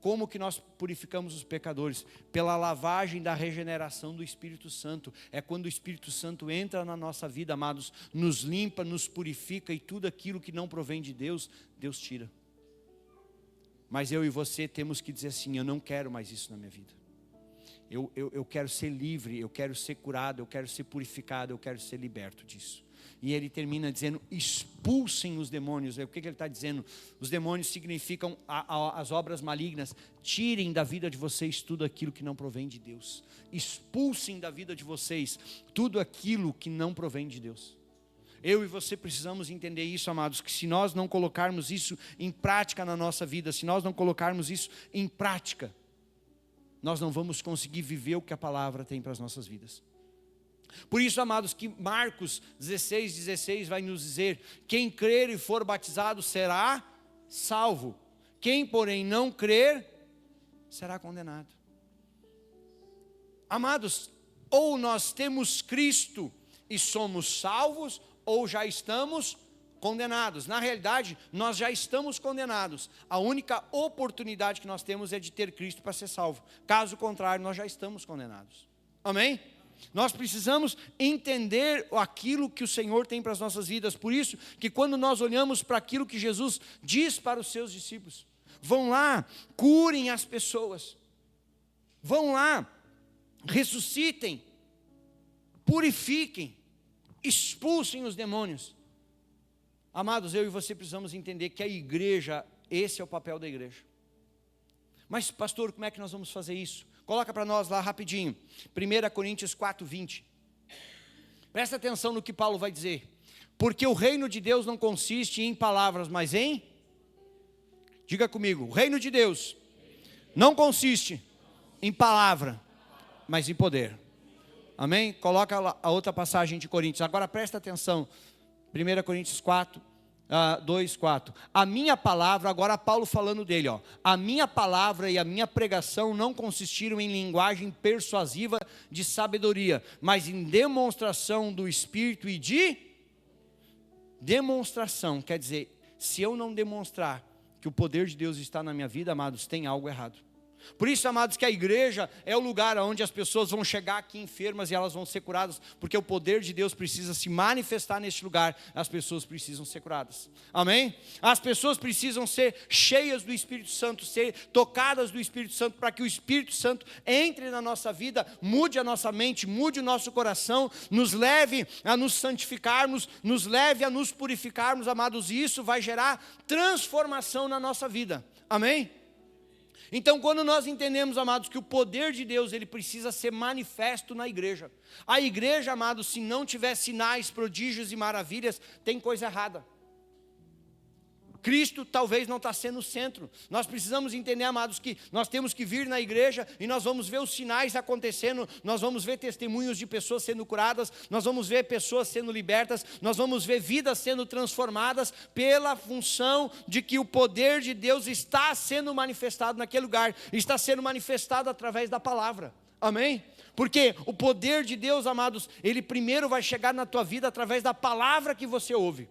Como que nós purificamos os pecadores? Pela lavagem da regeneração do Espírito Santo. É quando o Espírito Santo entra na nossa vida, amados, nos limpa, nos purifica e tudo aquilo que não provém de Deus, Deus tira. Mas eu e você temos que dizer assim, eu não quero mais isso na minha vida. Eu quero ser livre, eu quero ser curado, eu quero ser purificado, eu quero ser liberto disso. E ele termina dizendo, expulsem os demônios. O que ele está dizendo? Os demônios significam as obras malignas. Tirem da vida de vocês tudo aquilo que não provém de Deus. Expulsem da vida de vocês tudo aquilo que não provém de Deus. Eu e você precisamos entender isso, amados, que se nós não colocarmos isso em prática na nossa vida, se nós não colocarmos isso em prática, nós não vamos conseguir viver o que a palavra tem para as nossas vidas. Por isso, amados, que Marcos 16:16 vai nos dizer, quem crer e for batizado será salvo, quem porém não crer, será condenado. Amados, ou nós temos Cristo e somos salvos, ou já estamos condenados. Na realidade, nós já estamos condenados. A única oportunidade que nós temos é de ter Cristo para ser salvo. Caso contrário, nós já estamos condenados. Amém? Nós precisamos entender aquilo que o Senhor tem para as nossas vidas. Por isso que quando nós olhamos para aquilo que Jesus diz para os seus discípulos, vão lá, curem as pessoas. Vão lá, ressuscitem, purifiquem, expulsem os demônios. Amados, eu e você precisamos entender que a igreja, esse é o papel da igreja. Mas pastor, como é que nós vamos fazer isso? Coloca para nós lá rapidinho, 1 Coríntios 4:20. Presta atenção no que Paulo vai dizer. Porque o reino de Deus não consiste em palavras, mas em... Diga comigo, o reino de Deus não consiste em palavra, mas em poder. Amém? Coloca a outra passagem de Coríntios. Agora presta atenção. 1 Coríntios 2:4. A minha palavra, agora Paulo falando dele, a minha palavra e a minha pregação não consistiram em linguagem persuasiva de sabedoria, mas em demonstração do Espírito e de demonstração. Quer dizer, se eu não demonstrar que o poder de Deus está na minha vida, amados, tem algo errado. Por isso, amados, que a igreja é o lugar onde as pessoas vão chegar aqui enfermas e elas vão ser curadas, porque o poder de Deus precisa se manifestar neste lugar, as pessoas precisam ser curadas. Amém? As pessoas precisam ser cheias do Espírito Santo, ser tocadas do Espírito Santo, para que o Espírito Santo entre na nossa vida, mude a nossa mente, mude o nosso coração, nos leve a nos santificarmos, nos leve a nos purificarmos, amados, e isso vai gerar transformação na nossa vida. Amém? Então, quando nós entendemos, amados, que o poder de Deus, ele precisa ser manifesto na igreja. A igreja, amados, se não tiver sinais, prodígios e maravilhas, tem coisa errada. Cristo talvez não está sendo o centro. Nós precisamos entender, amados, que nós temos que vir na igreja e nós vamos ver os sinais acontecendo, nós vamos ver testemunhos de pessoas sendo curadas, nós vamos ver pessoas sendo libertas, nós vamos ver vidas sendo transformadas pela função de que o poder de Deus está sendo manifestado naquele lugar, está sendo manifestado através da palavra. Amém? Porque o poder de Deus, amados, ele primeiro vai chegar na tua vida através da palavra que você ouve.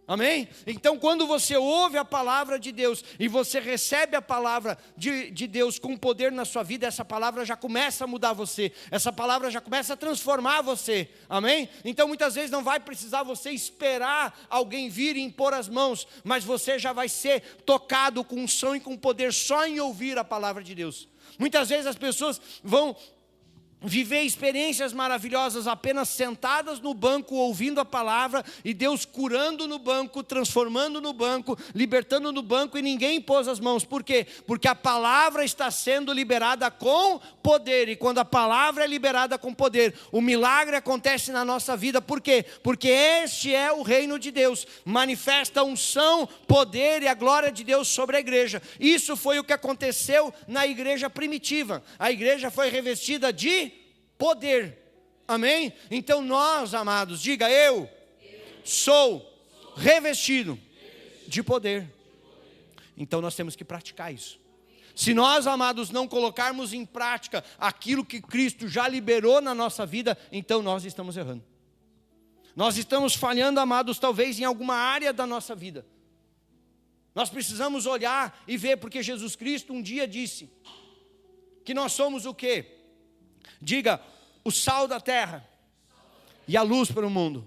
Amém? Então, quando você ouve a palavra de Deus e você recebe a palavra de Deus com poder na sua vida, essa palavra já começa a mudar você, essa palavra já começa a transformar você. Amém? Então, muitas vezes não vai precisar você esperar alguém vir e impor as mãos, mas você já vai ser tocado com unção e com poder só em ouvir a palavra de Deus. Muitas vezes as pessoas vão viver experiências maravilhosas apenas sentadas no banco, ouvindo a palavra, e Deus curando no banco, transformando no banco, libertando no banco, e ninguém pôs as mãos. Por quê? Porque a palavra está sendo liberada com poder, e quando a palavra é liberada com poder, o milagre acontece na nossa vida. Por quê? Porque este é o reino de Deus, manifesta a unção, poder e a glória de Deus sobre a igreja. Isso foi o que aconteceu na igreja primitiva. A igreja foi revestida de poder. Amém? Então nós, amados, diga: eu sou revestido de poder. Então nós temos que praticar isso. Se nós, amados, não colocarmos em prática aquilo que Cristo já liberou na nossa vida, então nós estamos errando. Nós estamos falhando, amados, talvez em alguma área da nossa vida. Nós precisamos olhar e ver, porque Jesus Cristo um dia disse que nós somos o quê? Diga: o sal da terra e a luz para o mundo.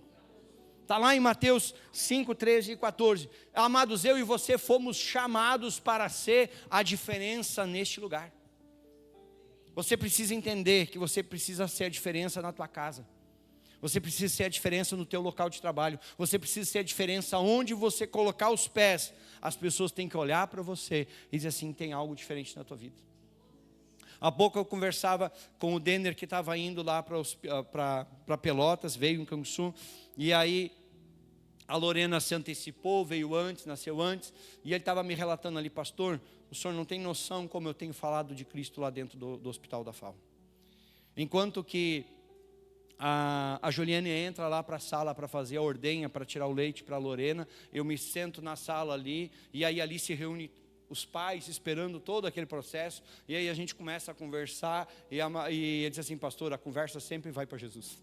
Está lá em Mateus 5, 13 e 14. Amados, eu e você fomos chamados para ser a diferença neste lugar. Você precisa entender que você precisa ser a diferença na tua casa. Você precisa ser a diferença no teu local de trabalho. Você precisa ser a diferença onde você colocar os pés. As pessoas têm que olhar para você e dizer assim: tem algo diferente na tua vida. Há pouco eu conversava com o Denner, que estava indo lá para Pelotas, veio em Canguçu, e aí a Lorena se antecipou, veio antes, nasceu antes, e ele estava me relatando ali: pastor, o senhor não tem noção como eu tenho falado de Cristo lá dentro do Hospital da FAO. Enquanto que a Juliane entra lá para a sala para fazer a ordenha, para tirar o leite para a Lorena, eu me sento na sala ali, e aí ali se reúne os pais esperando todo aquele processo, e aí a gente começa a conversar, e ele diz assim, pastor, a conversa sempre vai para Jesus.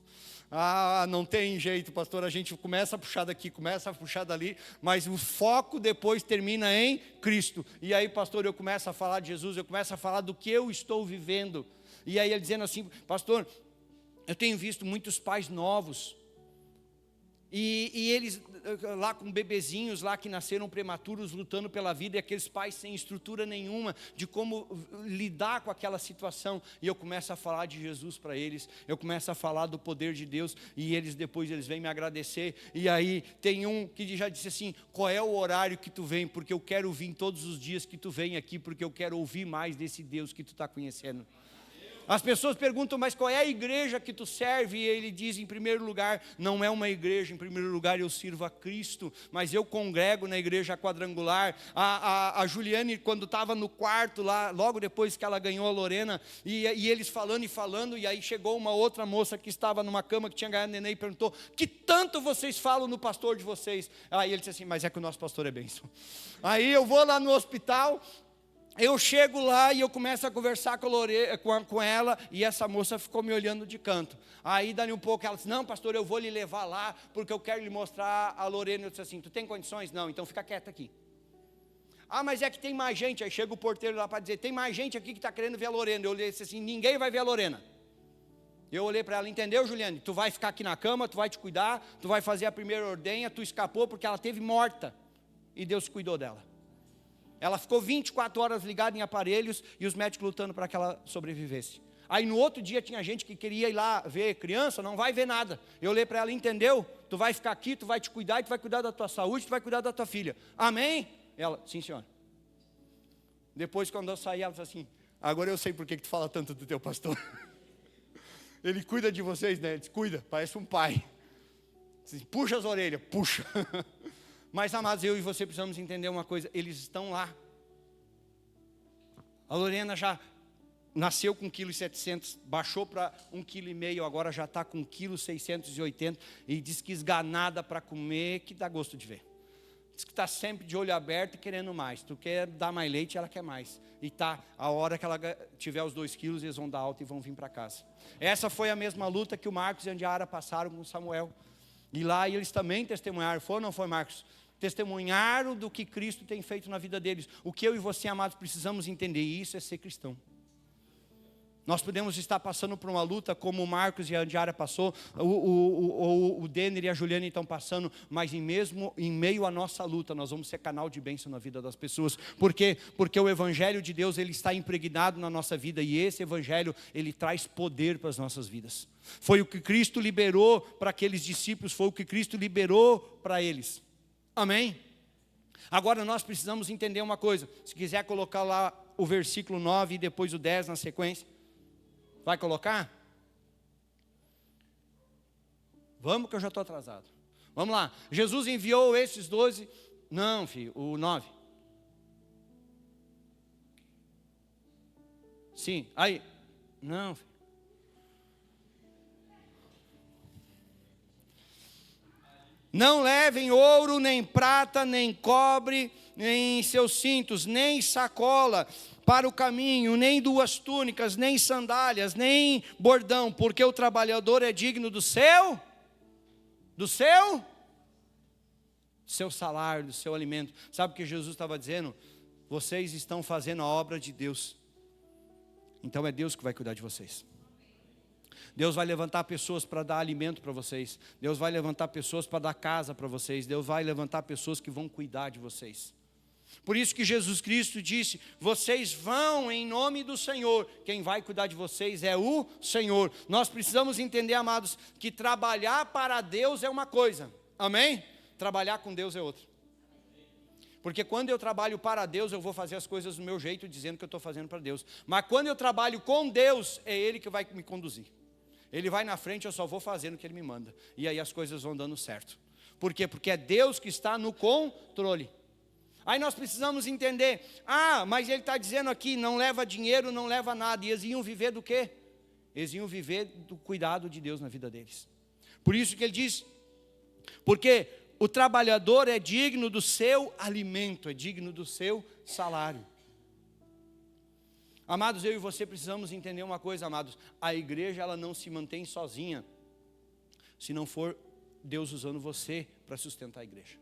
Ah, não tem jeito, pastor, a gente começa a puxar daqui, começa a puxar dali, mas o foco depois termina em Cristo. E aí, pastor, eu começo a falar de Jesus, eu começo a falar do que eu estou vivendo. E aí ele dizendo assim, pastor, eu tenho visto muitos pais novos, e eles lá com bebezinhos lá que nasceram prematuros, lutando pela vida, e aqueles pais sem estrutura nenhuma de como lidar com aquela situação, e eu começo a falar de Jesus para eles, eu começo a falar do poder de Deus, e depois eles vêm me agradecer, e aí tem um que já disse assim, qual é o horário que tu vem, porque eu quero vir todos os dias que tu vem aqui, porque eu quero ouvir mais desse Deus que tu está conhecendo. As pessoas perguntam, mas qual é a igreja que tu serve? E ele diz, em primeiro lugar, não é uma igreja, em primeiro lugar eu sirvo a Cristo, mas eu congrego na igreja quadrangular. A Juliane, quando estava no quarto lá, logo depois que ela ganhou a Lorena, e eles falando, e aí chegou uma outra moça que estava numa cama, que tinha ganhado neném, e perguntou, que tanto vocês falam no pastor de vocês? Aí ele disse assim, mas é que o nosso pastor é bênção. Aí eu vou lá no hospital, eu chego lá e eu começo a conversar com ela, e essa moça ficou me olhando de canto. Aí dali um pouco ela disse, não pastor, eu vou lhe levar lá, porque eu quero lhe mostrar a Lorena. Eu disse assim, tu tem condições? Não, então fica quieta aqui. Ah, mas é que tem mais gente. Aí chega o porteiro lá para dizer, tem mais gente aqui que está querendo ver a Lorena. Eu disse assim, ninguém vai ver a Lorena. Eu olhei para ela, entendeu, Juliane? Tu vai ficar aqui na cama, tu vai te cuidar, tu vai fazer a primeira ordenha, tu escapou porque ela teve morta, e Deus cuidou dela. Ela ficou 24 horas ligada em aparelhos, e os médicos lutando para que ela sobrevivesse. Aí no outro dia tinha gente que queria ir lá ver criança, não vai ver nada. Eu olhei para ela, entendeu? Tu vai ficar aqui, tu vai te cuidar, e tu vai cuidar da tua saúde, tu vai cuidar da tua filha. Amém? Ela, sim senhora. Depois quando eu saí, ela disse assim, agora eu sei por que tu fala tanto do teu pastor. Ele cuida de vocês, né? Ele disse, cuida, parece um pai. Diz, puxa as orelhas, puxa. Mas, amados, eu e você precisamos entender uma coisa, eles estão lá. A Lorena já nasceu com 1,7 kg, baixou para 1,5 kg, agora já está com 1,680 kg, e diz que esganada para comer, que dá gosto de ver. Diz que está sempre de olho aberto e querendo mais. Tu quer dar mais leite, ela quer mais. E tá, a hora que ela tiver os 2 quilos, eles vão dar alta e vão vir para casa. Essa foi a mesma luta que o Marcos e a Andiara passaram com o Samuel. E lá eles também testemunharam, foi ou não foi, Marcos? Testemunharam do que Cristo tem feito na vida deles. O que eu e você, amados, precisamos entender, e isso é ser cristão. Nós podemos estar passando por uma luta como o Marcos e a Andiara passou, o Denner e a Juliane estão passando, mas em meio à nossa luta, nós vamos ser canal de bênção na vida das pessoas. Por quê? Porque o Evangelho de Deus, ele está impregnado na nossa vida, e esse Evangelho, ele traz poder para as nossas vidas. Foi o que Cristo liberou para aqueles discípulos, foi o que Cristo liberou para eles. Amém? Agora nós precisamos entender uma coisa. Se quiser colocar lá o versículo 9 e depois o 10 na sequência. Vai colocar? Vamos que eu já estou atrasado. Vamos lá. Jesus enviou esses 12. Não, filho, o 9. Sim, aí. Não, filho. Não levem ouro, nem prata, nem cobre em seus cintos, nem sacola para o caminho, nem 2 túnicas, nem sandálias, nem bordão, porque o trabalhador é digno do seu salário, do seu alimento. Sabe o que Jesus estava dizendo? Vocês estão fazendo a obra de Deus, então é Deus que vai cuidar de vocês. Deus vai levantar pessoas para dar alimento para vocês. Deus vai levantar pessoas para dar casa para vocês. Deus vai levantar pessoas que vão cuidar de vocês. Por isso que Jesus Cristo disse, vocês vão em nome do Senhor. Quem vai cuidar de vocês é o Senhor. Nós precisamos entender, amados, que trabalhar para Deus é uma coisa. Amém? Trabalhar com Deus é outra. Porque quando eu trabalho para Deus, eu vou fazer as coisas do meu jeito, dizendo que eu estou fazendo para Deus. Mas quando eu trabalho com Deus, é Ele que vai me conduzir. Ele vai na frente, eu só vou fazendo o que Ele me manda. E aí as coisas vão dando certo. Por quê? Porque é Deus que está no controle. Aí nós precisamos entender, mas Ele está dizendo aqui, não leva dinheiro, não leva nada. E eles iam viver do quê? Eles iam viver do cuidado de Deus na vida deles. Por isso que Ele diz, porque o trabalhador é digno do seu alimento, é digno do seu salário. Amados, eu e você precisamos entender uma coisa, amados. A igreja, ela não se mantém sozinha, se não for Deus usando você para sustentar a igreja.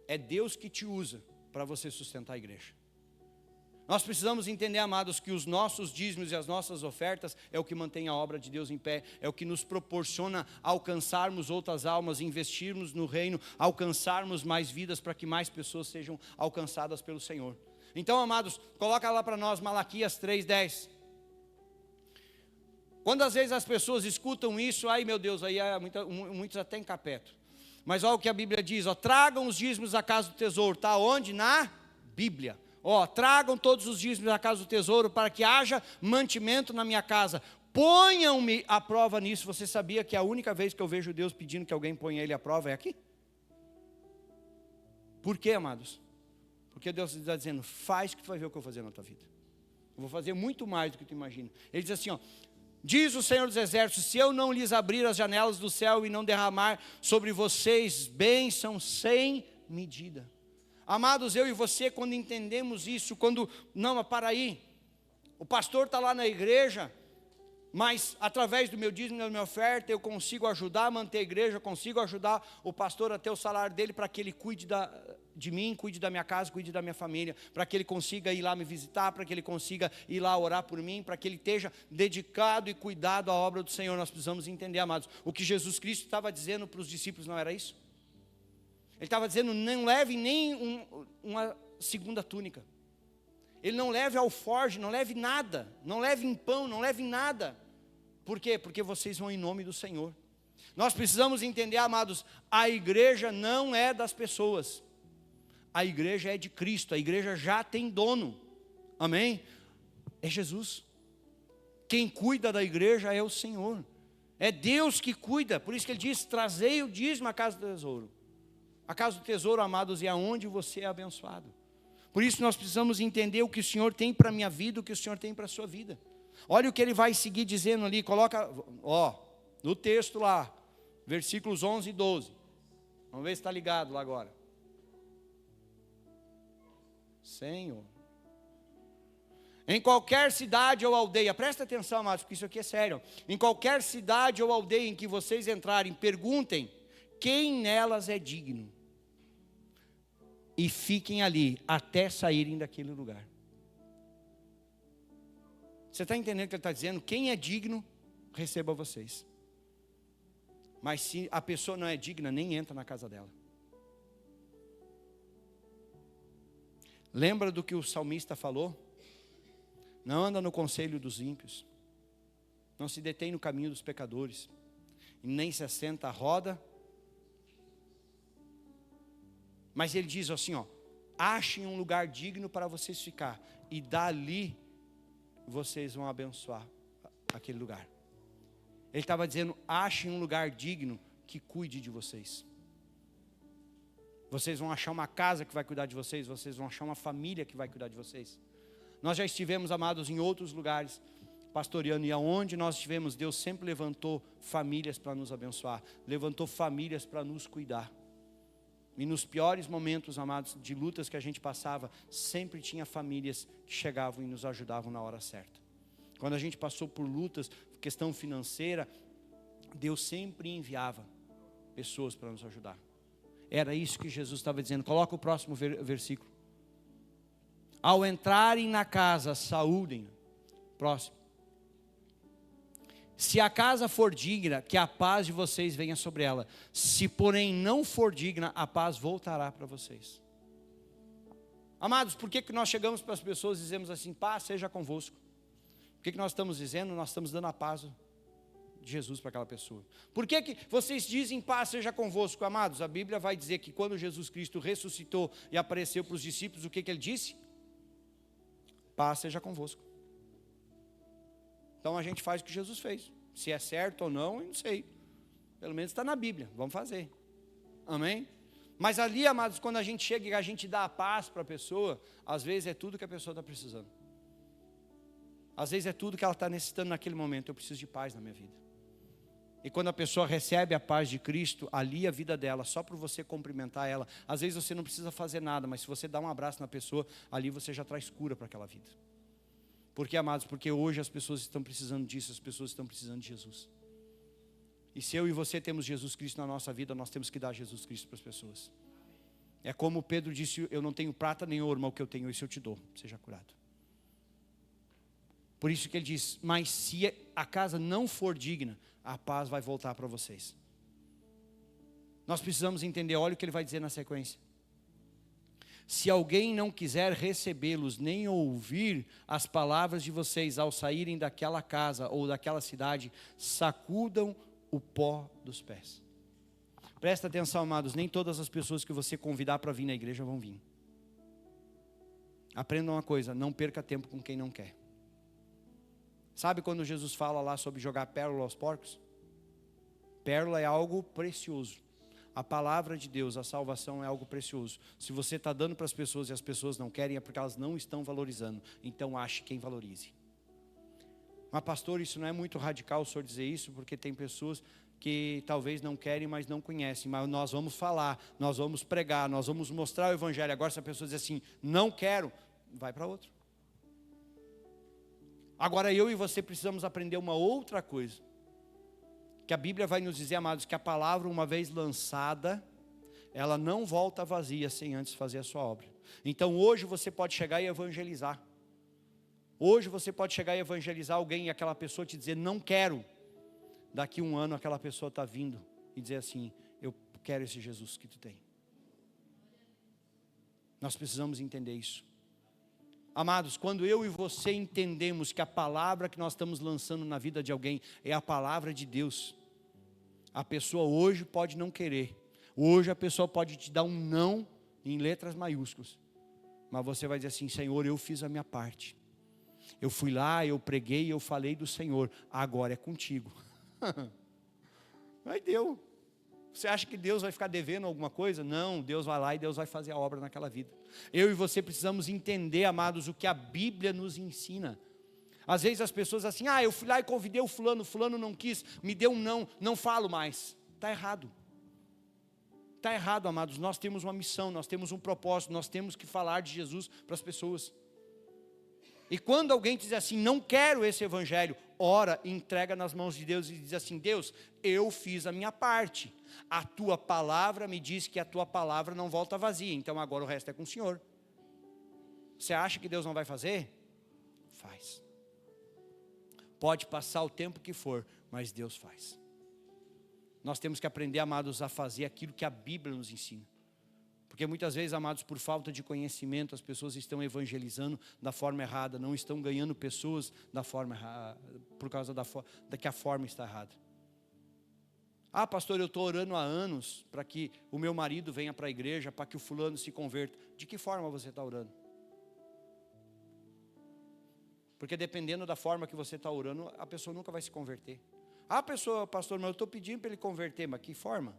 É Deus que te usa para você sustentar a igreja. Nós precisamos entender, amados, que os nossos dízimos e as nossas ofertas é o que mantém a obra de Deus em pé, é o que nos proporciona alcançarmos outras almas, investirmos no reino, alcançarmos mais vidas para que mais pessoas sejam alcançadas pelo Senhor. Então, amados, coloca lá para nós Malaquias 3:10. Quando às vezes as pessoas escutam isso, ai meu Deus, aí muitos até encapetam. Mas olha o que a Bíblia diz, ó, tragam os dízimos à casa do tesouro, está onde? Na Bíblia. Ó, tragam todos os dízimos à casa do tesouro para que haja mantimento na minha casa. Ponham-me à prova nisso. Você sabia que a única vez que eu vejo Deus pedindo que alguém ponha Ele à prova é aqui? Por quê, amados? Porque Deus está dizendo, faz que tu vai ver o que eu vou fazer na tua vida. Eu vou fazer muito mais do que tu imagina. Ele diz assim, ó, diz o Senhor dos Exércitos, se eu não lhes abrir as janelas do céu e não derramar sobre vocês bênção sem medida. Amados, eu e você, quando entendemos isso, não, para aí, o pastor está lá na igreja, mas através do meu dízimo e da minha oferta, eu consigo ajudar a manter a igreja, eu consigo ajudar o pastor a ter o salário dele, para que ele cuide de mim, cuide da minha casa, cuide da minha família, para que ele consiga ir lá me visitar, para que ele consiga ir lá orar por mim, para que ele esteja dedicado e cuidado à obra do Senhor. Nós precisamos entender, amados, o que Jesus Cristo estava dizendo para os discípulos, não era isso? Ele estava dizendo, não leve nem uma segunda túnica. Ele não leve alforje, não leve nada. Não leve em pão, não leve em nada. Por quê? Porque vocês vão em nome do Senhor. Nós precisamos entender, amados, a igreja não é das pessoas. A igreja é de Cristo, a igreja já tem dono. Amém? É Jesus. Quem cuida da igreja é o Senhor. É Deus que cuida. Por isso que ele diz, trazei o dízimo à casa do tesouro. A casa do tesouro, amados, é aonde você é abençoado. Por isso nós precisamos entender o que o Senhor tem para a minha vida, o que o Senhor tem para a sua vida. Olha o que ele vai seguir dizendo ali, coloca, ó, no texto lá, versículos 11 e 12. Vamos ver se está ligado lá agora. Senhor. Em qualquer cidade ou aldeia, presta atenção, amados, porque isso aqui é sério. Em qualquer cidade ou aldeia em que vocês entrarem, perguntem quem nelas é digno. E fiquem ali até saírem daquele lugar. Você está entendendo o que ele está dizendo? Quem é digno, receba vocês. Mas se a pessoa não é digna, nem entra na casa dela. Lembra do que o salmista falou? Não anda no conselho dos ímpios. Não se detém no caminho dos pecadores. E nem se assenta à roda. Mas ele diz assim, ó, achem um lugar digno para vocês ficar, e dali vocês vão abençoar aquele lugar. Ele estava dizendo, achem um lugar digno que cuide de vocês. Vocês vão achar uma casa que vai cuidar de vocês, vocês vão achar uma família que vai cuidar de vocês. Nós já estivemos, amados, em outros lugares, pastoreando, e aonde nós estivemos, Deus sempre levantou famílias para nos abençoar, levantou famílias para nos cuidar. E nos piores momentos, amados, de lutas que a gente passava, sempre tinha famílias que chegavam e nos ajudavam na hora certa. Quando a gente passou por lutas, questão financeira, Deus sempre enviava pessoas para nos ajudar. Era isso que Jesus estava dizendo. Coloca o próximo versículo. Ao entrarem na casa, saúdem. Próximo. Se a casa for digna, que a paz de vocês venha sobre ela. Se porém não for digna, a paz voltará para vocês. Amados, por que nós chegamos para as pessoas e dizemos assim, paz seja convosco? O que nós estamos dizendo? Nós estamos dando a paz de Jesus para aquela pessoa. Por que vocês dizem paz seja convosco, amados? A Bíblia vai dizer que quando Jesus Cristo ressuscitou e apareceu para os discípulos, o que ele disse? Paz seja convosco. Então a gente faz o que Jesus fez. Se é certo ou não, eu não sei. Pelo menos está na Bíblia, vamos fazer. Amém? Mas ali, amados, quando a gente chega e a gente dá a paz para a pessoa, às vezes é tudo que a pessoa está precisando. Às vezes é tudo que ela está necessitando naquele momento. Eu preciso de paz na minha vida. E quando a pessoa recebe a paz de Cristo, ali a vida dela, só por você cumprimentar ela. Às vezes você não precisa fazer nada, mas se você dá um abraço na pessoa, ali você já traz cura para aquela vida. Por que, amados? Porque hoje as pessoas estão precisando disso, as pessoas estão precisando de Jesus. E se eu e você temos Jesus Cristo na nossa vida, nós temos que dar Jesus Cristo para as pessoas. É como Pedro disse, eu não tenho prata nem ouro, mas o que eu tenho, isso eu te dou, seja curado. Por isso que ele diz, mas se a casa não for digna, a paz vai voltar para vocês. Nós precisamos entender, olha o que ele vai dizer na sequência. Se alguém não quiser recebê-los, nem ouvir as palavras de vocês ao saírem daquela casa ou daquela cidade, sacudam o pó dos pés. Presta atenção, amados, nem todas as pessoas que você convidar para vir na igreja vão vir. Aprenda uma coisa, não perca tempo com quem não quer. Sabe quando Jesus fala lá sobre jogar pérola aos porcos? Pérola é algo precioso. A palavra de Deus, a salvação é algo precioso. Se você está dando para as pessoas e as pessoas não querem, é porque elas não estão valorizando. Então ache quem valorize. Mas pastor, isso não é muito radical o senhor dizer isso, porque tem pessoas que talvez não querem, mas não conhecem. Mas nós vamos falar, nós vamos pregar, nós vamos mostrar o evangelho. Agora se a pessoa diz assim, não quero, vai para outro. Agora eu e você precisamos aprender uma outra coisa. Que a Bíblia vai nos dizer, amados, que a palavra uma vez lançada, ela não volta vazia sem antes fazer a sua obra. Então hoje você pode chegar e evangelizar. Hoje você pode chegar e evangelizar alguém e aquela pessoa te dizer, não quero. Daqui um ano aquela pessoa está vindo e dizer assim, eu quero esse Jesus que tu tem. Nós precisamos entender isso. Amados, quando eu e você entendemos que a palavra que nós estamos lançando na vida de alguém é a palavra de Deus, a pessoa hoje pode não querer, hoje a pessoa pode te dar um não em letras maiúsculas, mas você vai dizer assim, Senhor, eu fiz a minha parte, eu fui lá, eu preguei, eu falei do Senhor, agora é contigo. Aí deu. Você acha que Deus vai ficar devendo alguma coisa? Não, Deus vai lá e Deus vai fazer a obra naquela vida. Eu e você precisamos entender, amados, o que a Bíblia nos ensina. Às vezes as pessoas assim, eu fui lá e convidei o fulano não quis, me deu um não falo mais. Está errado. Está errado, amados, nós temos uma missão, nós temos um propósito, nós temos que falar de Jesus para as pessoas. E quando alguém diz assim, não quero esse evangelho, ora, entrega nas mãos de Deus e diz assim, Deus, eu fiz a minha parte. A tua palavra me diz que a tua palavra não volta vazia, então agora o resto é com o Senhor. Você acha que Deus não vai fazer? Faz. Pode passar o tempo que for, mas Deus faz. Nós temos que aprender, amados, a fazer aquilo que a Bíblia nos ensina. Porque muitas vezes, amados, por falta de conhecimento, as pessoas estão evangelizando da forma errada, não estão ganhando pessoas da forma errada, por causa da que a forma está errada. Pastor, eu estou orando há anos para que o meu marido venha para a igreja, para que o fulano se converta. De que forma você está orando? Porque dependendo da forma que você está orando, a pessoa nunca vai se converter. Pastor, mas eu estou pedindo para ele converter, mas que forma?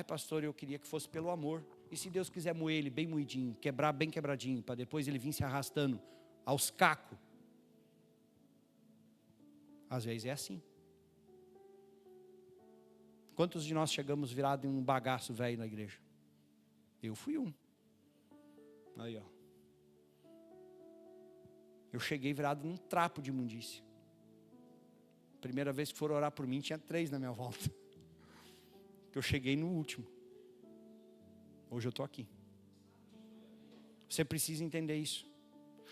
Pastor, eu queria que fosse pelo amor. E se Deus quiser moer ele bem moidinho, quebrar bem quebradinho, para depois ele vir se arrastando aos cacos? Às vezes é assim. Quantos de nós chegamos virados em um bagaço velho na igreja? Eu fui um. Aí, ó. Eu cheguei virado num trapo de imundícia. Primeira vez que foram orar por mim, tinha 3 na minha volta. Eu cheguei no último. Hoje eu estou aqui. Você precisa entender isso.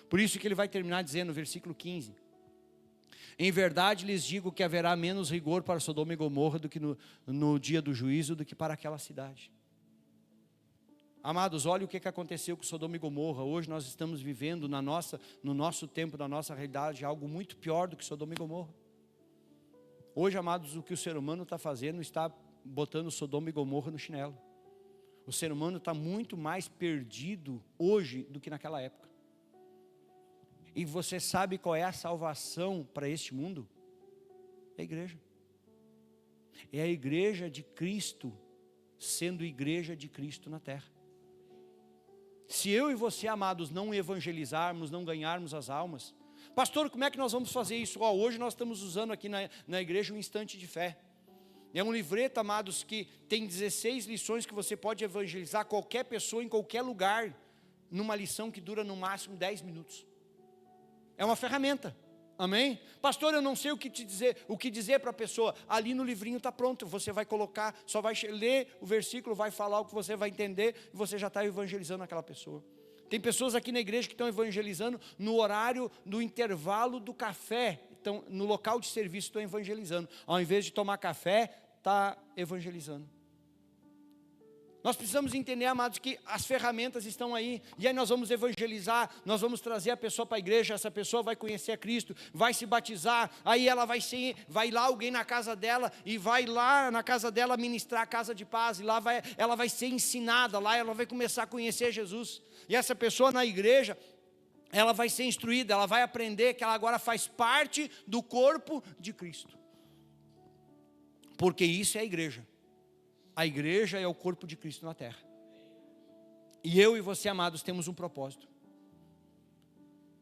Por isso que ele vai terminar dizendo no versículo 15. Em verdade lhes digo que haverá menos rigor para Sodoma e Gomorra do que no dia do juízo, do que para aquela cidade. Amados, olha o que aconteceu com Sodoma e Gomorra. Hoje nós estamos vivendo no nosso tempo, na nossa realidade, algo muito pior do que Sodoma e Gomorra. Hoje, amados, o que o ser humano está fazendo está botando Sodoma e Gomorra no chinelo. O ser humano está muito mais perdido hoje do que naquela época. E você sabe qual é a salvação para este mundo? É a igreja. É a igreja de Cristo, sendo igreja de Cristo na terra. Se eu e você, amados, não evangelizarmos, não ganharmos as almas, Pastor, como é que nós vamos fazer isso? Hoje nós estamos usando aqui na igreja um instante de fé. É um livreto, amados, que tem 16 lições que você pode evangelizar qualquer pessoa em qualquer lugar, numa lição que dura no máximo 10 minutos. É uma ferramenta. Amém? Pastor, eu não sei o que dizer para a pessoa. Ali no livrinho está pronto, você vai colocar, só vai ler o versículo, vai falar o que você vai entender, e você já está evangelizando aquela pessoa. Tem pessoas aqui na igreja que estão evangelizando no horário do intervalo do café. Então, no local de serviço estão evangelizando. Ao invés de tomar café, está evangelizando. Nós precisamos entender, amados, que as ferramentas estão aí, e aí nós vamos evangelizar, nós vamos trazer a pessoa para a igreja, essa pessoa vai conhecer a Cristo, vai se batizar, aí ela vai lá alguém na casa dela, e vai lá na casa dela ministrar a casa de paz, e lá ela vai ser ensinada, lá ela vai começar a conhecer Jesus, e essa pessoa na igreja, ela vai ser instruída, ela vai aprender que ela agora faz parte do corpo de Cristo, porque isso é a igreja. A igreja é o corpo de Cristo na terra. E eu e você, amados, temos um propósito: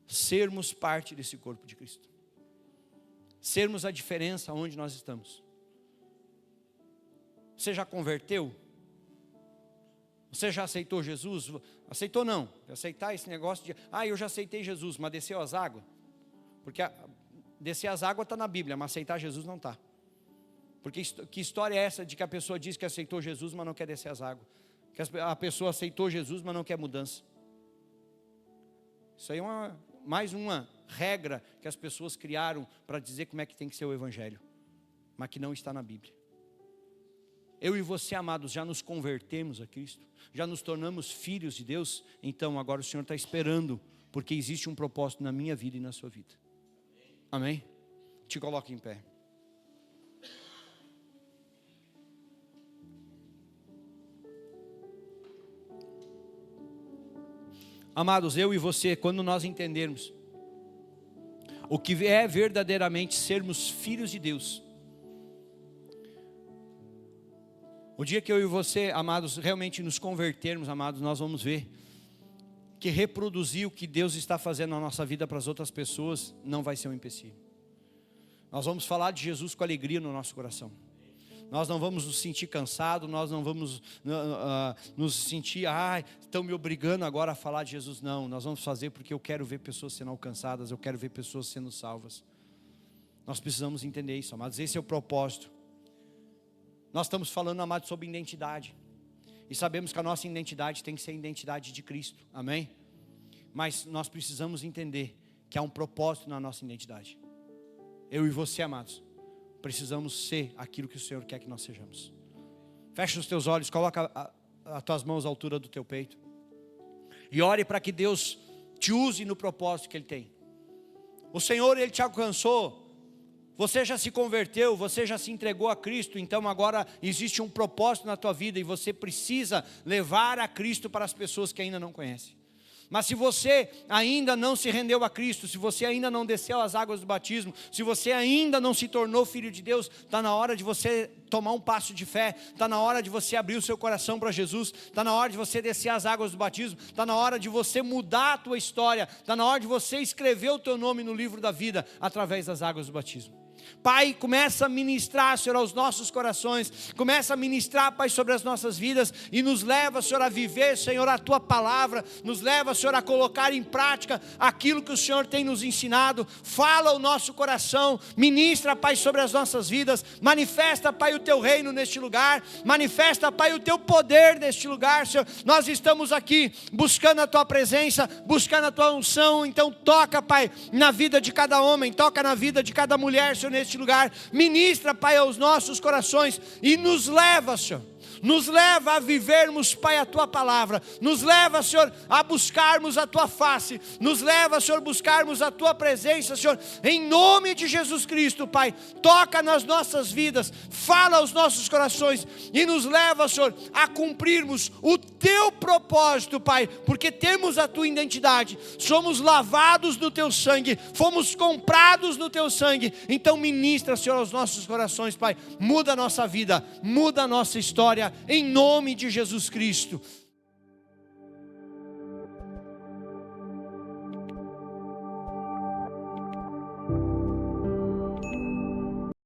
sermos parte desse corpo de Cristo. Sermos a diferença onde nós estamos. Você já converteu? Você já aceitou Jesus? Aceitou não? Aceitar esse negócio de, eu já aceitei Jesus, mas desceu as águas? Porque descer as águas está na Bíblia, mas aceitar Jesus não está. Porque que história é essa de que a pessoa diz que aceitou Jesus, mas não quer descer as águas? Que a pessoa aceitou Jesus, mas não quer mudança. Isso aí é mais uma regra que as pessoas criaram para dizer como é que tem que ser o evangelho, mas que não está na Bíblia. Eu e você, amados, já nos convertemos a Cristo, já nos tornamos filhos de Deus, então agora o Senhor está esperando, porque existe um propósito na minha vida e na sua vida. Amém? Te coloque em pé. Amados, eu e você, quando nós entendermos o que é verdadeiramente sermos filhos de Deus, o dia que eu e você, amados, realmente nos convertermos, amados, nós vamos ver que reproduzir o que Deus está fazendo na nossa vida para as outras pessoas não vai ser um empecilho. Nós vamos falar de Jesus com alegria no nosso coração. Nós não vamos nos sentir cansados, nós não vamos nos sentir, estão me obrigando agora a falar de Jesus. Não, nós vamos fazer porque eu quero ver pessoas sendo alcançadas, eu quero ver pessoas sendo salvas. Nós precisamos entender isso, amados, esse é o propósito. Nós estamos falando, amados, sobre identidade. E sabemos que a nossa identidade tem que ser a identidade de Cristo, amém? Mas nós precisamos entender que há um propósito na nossa identidade. Eu e você, amados, precisamos ser aquilo que o Senhor quer que nós sejamos. Fecha os teus olhos, coloca as tuas mãos à altura do teu peito. E ore para que Deus te use no propósito que Ele tem. O Senhor, Ele te alcançou. Você já se converteu, você já se entregou a Cristo. Então agora existe um propósito na tua vida. E você precisa levar a Cristo para as pessoas que ainda não conhecem. Mas se você ainda não se rendeu a Cristo, se você ainda não desceu as águas do batismo, se você ainda não se tornou filho de Deus, está na hora de você tomar um passo de fé, está na hora de você abrir o seu coração para Jesus, está na hora de você descer as águas do batismo, está na hora de você mudar a tua história, está na hora de você escrever o teu nome no livro da vida, através das águas do batismo. Pai, começa a ministrar, Senhor, aos nossos corações, começa a ministrar, Pai, sobre as nossas vidas, e nos leva, Senhor, a viver, Senhor, a Tua palavra, nos leva, Senhor, a colocar em prática aquilo que o Senhor tem nos ensinado. Fala o nosso coração, ministra, Pai, sobre as nossas vidas, manifesta, Pai, o Teu reino neste lugar, manifesta, Pai, o Teu poder neste lugar, Senhor. Nós estamos aqui buscando a Tua presença, buscando a Tua unção, então toca, Pai, na vida de cada homem, toca na vida de cada mulher, Senhor, neste lugar, ministra, Pai, aos nossos corações e nos leva, Senhor, nos leva a vivermos, Pai, a Tua palavra, nos leva, Senhor, a buscarmos a Tua face, nos leva, Senhor, a buscarmos a Tua presença, Senhor, em nome de Jesus Cristo, Pai, toca nas nossas vidas, fala aos nossos corações e nos leva, Senhor, a cumprirmos o Teu propósito, Pai, porque temos a Tua identidade, somos lavados no Teu sangue, fomos comprados no Teu sangue, então ministra, Senhor, aos nossos corações, Pai, muda a nossa vida, muda a nossa história, em nome de Jesus Cristo.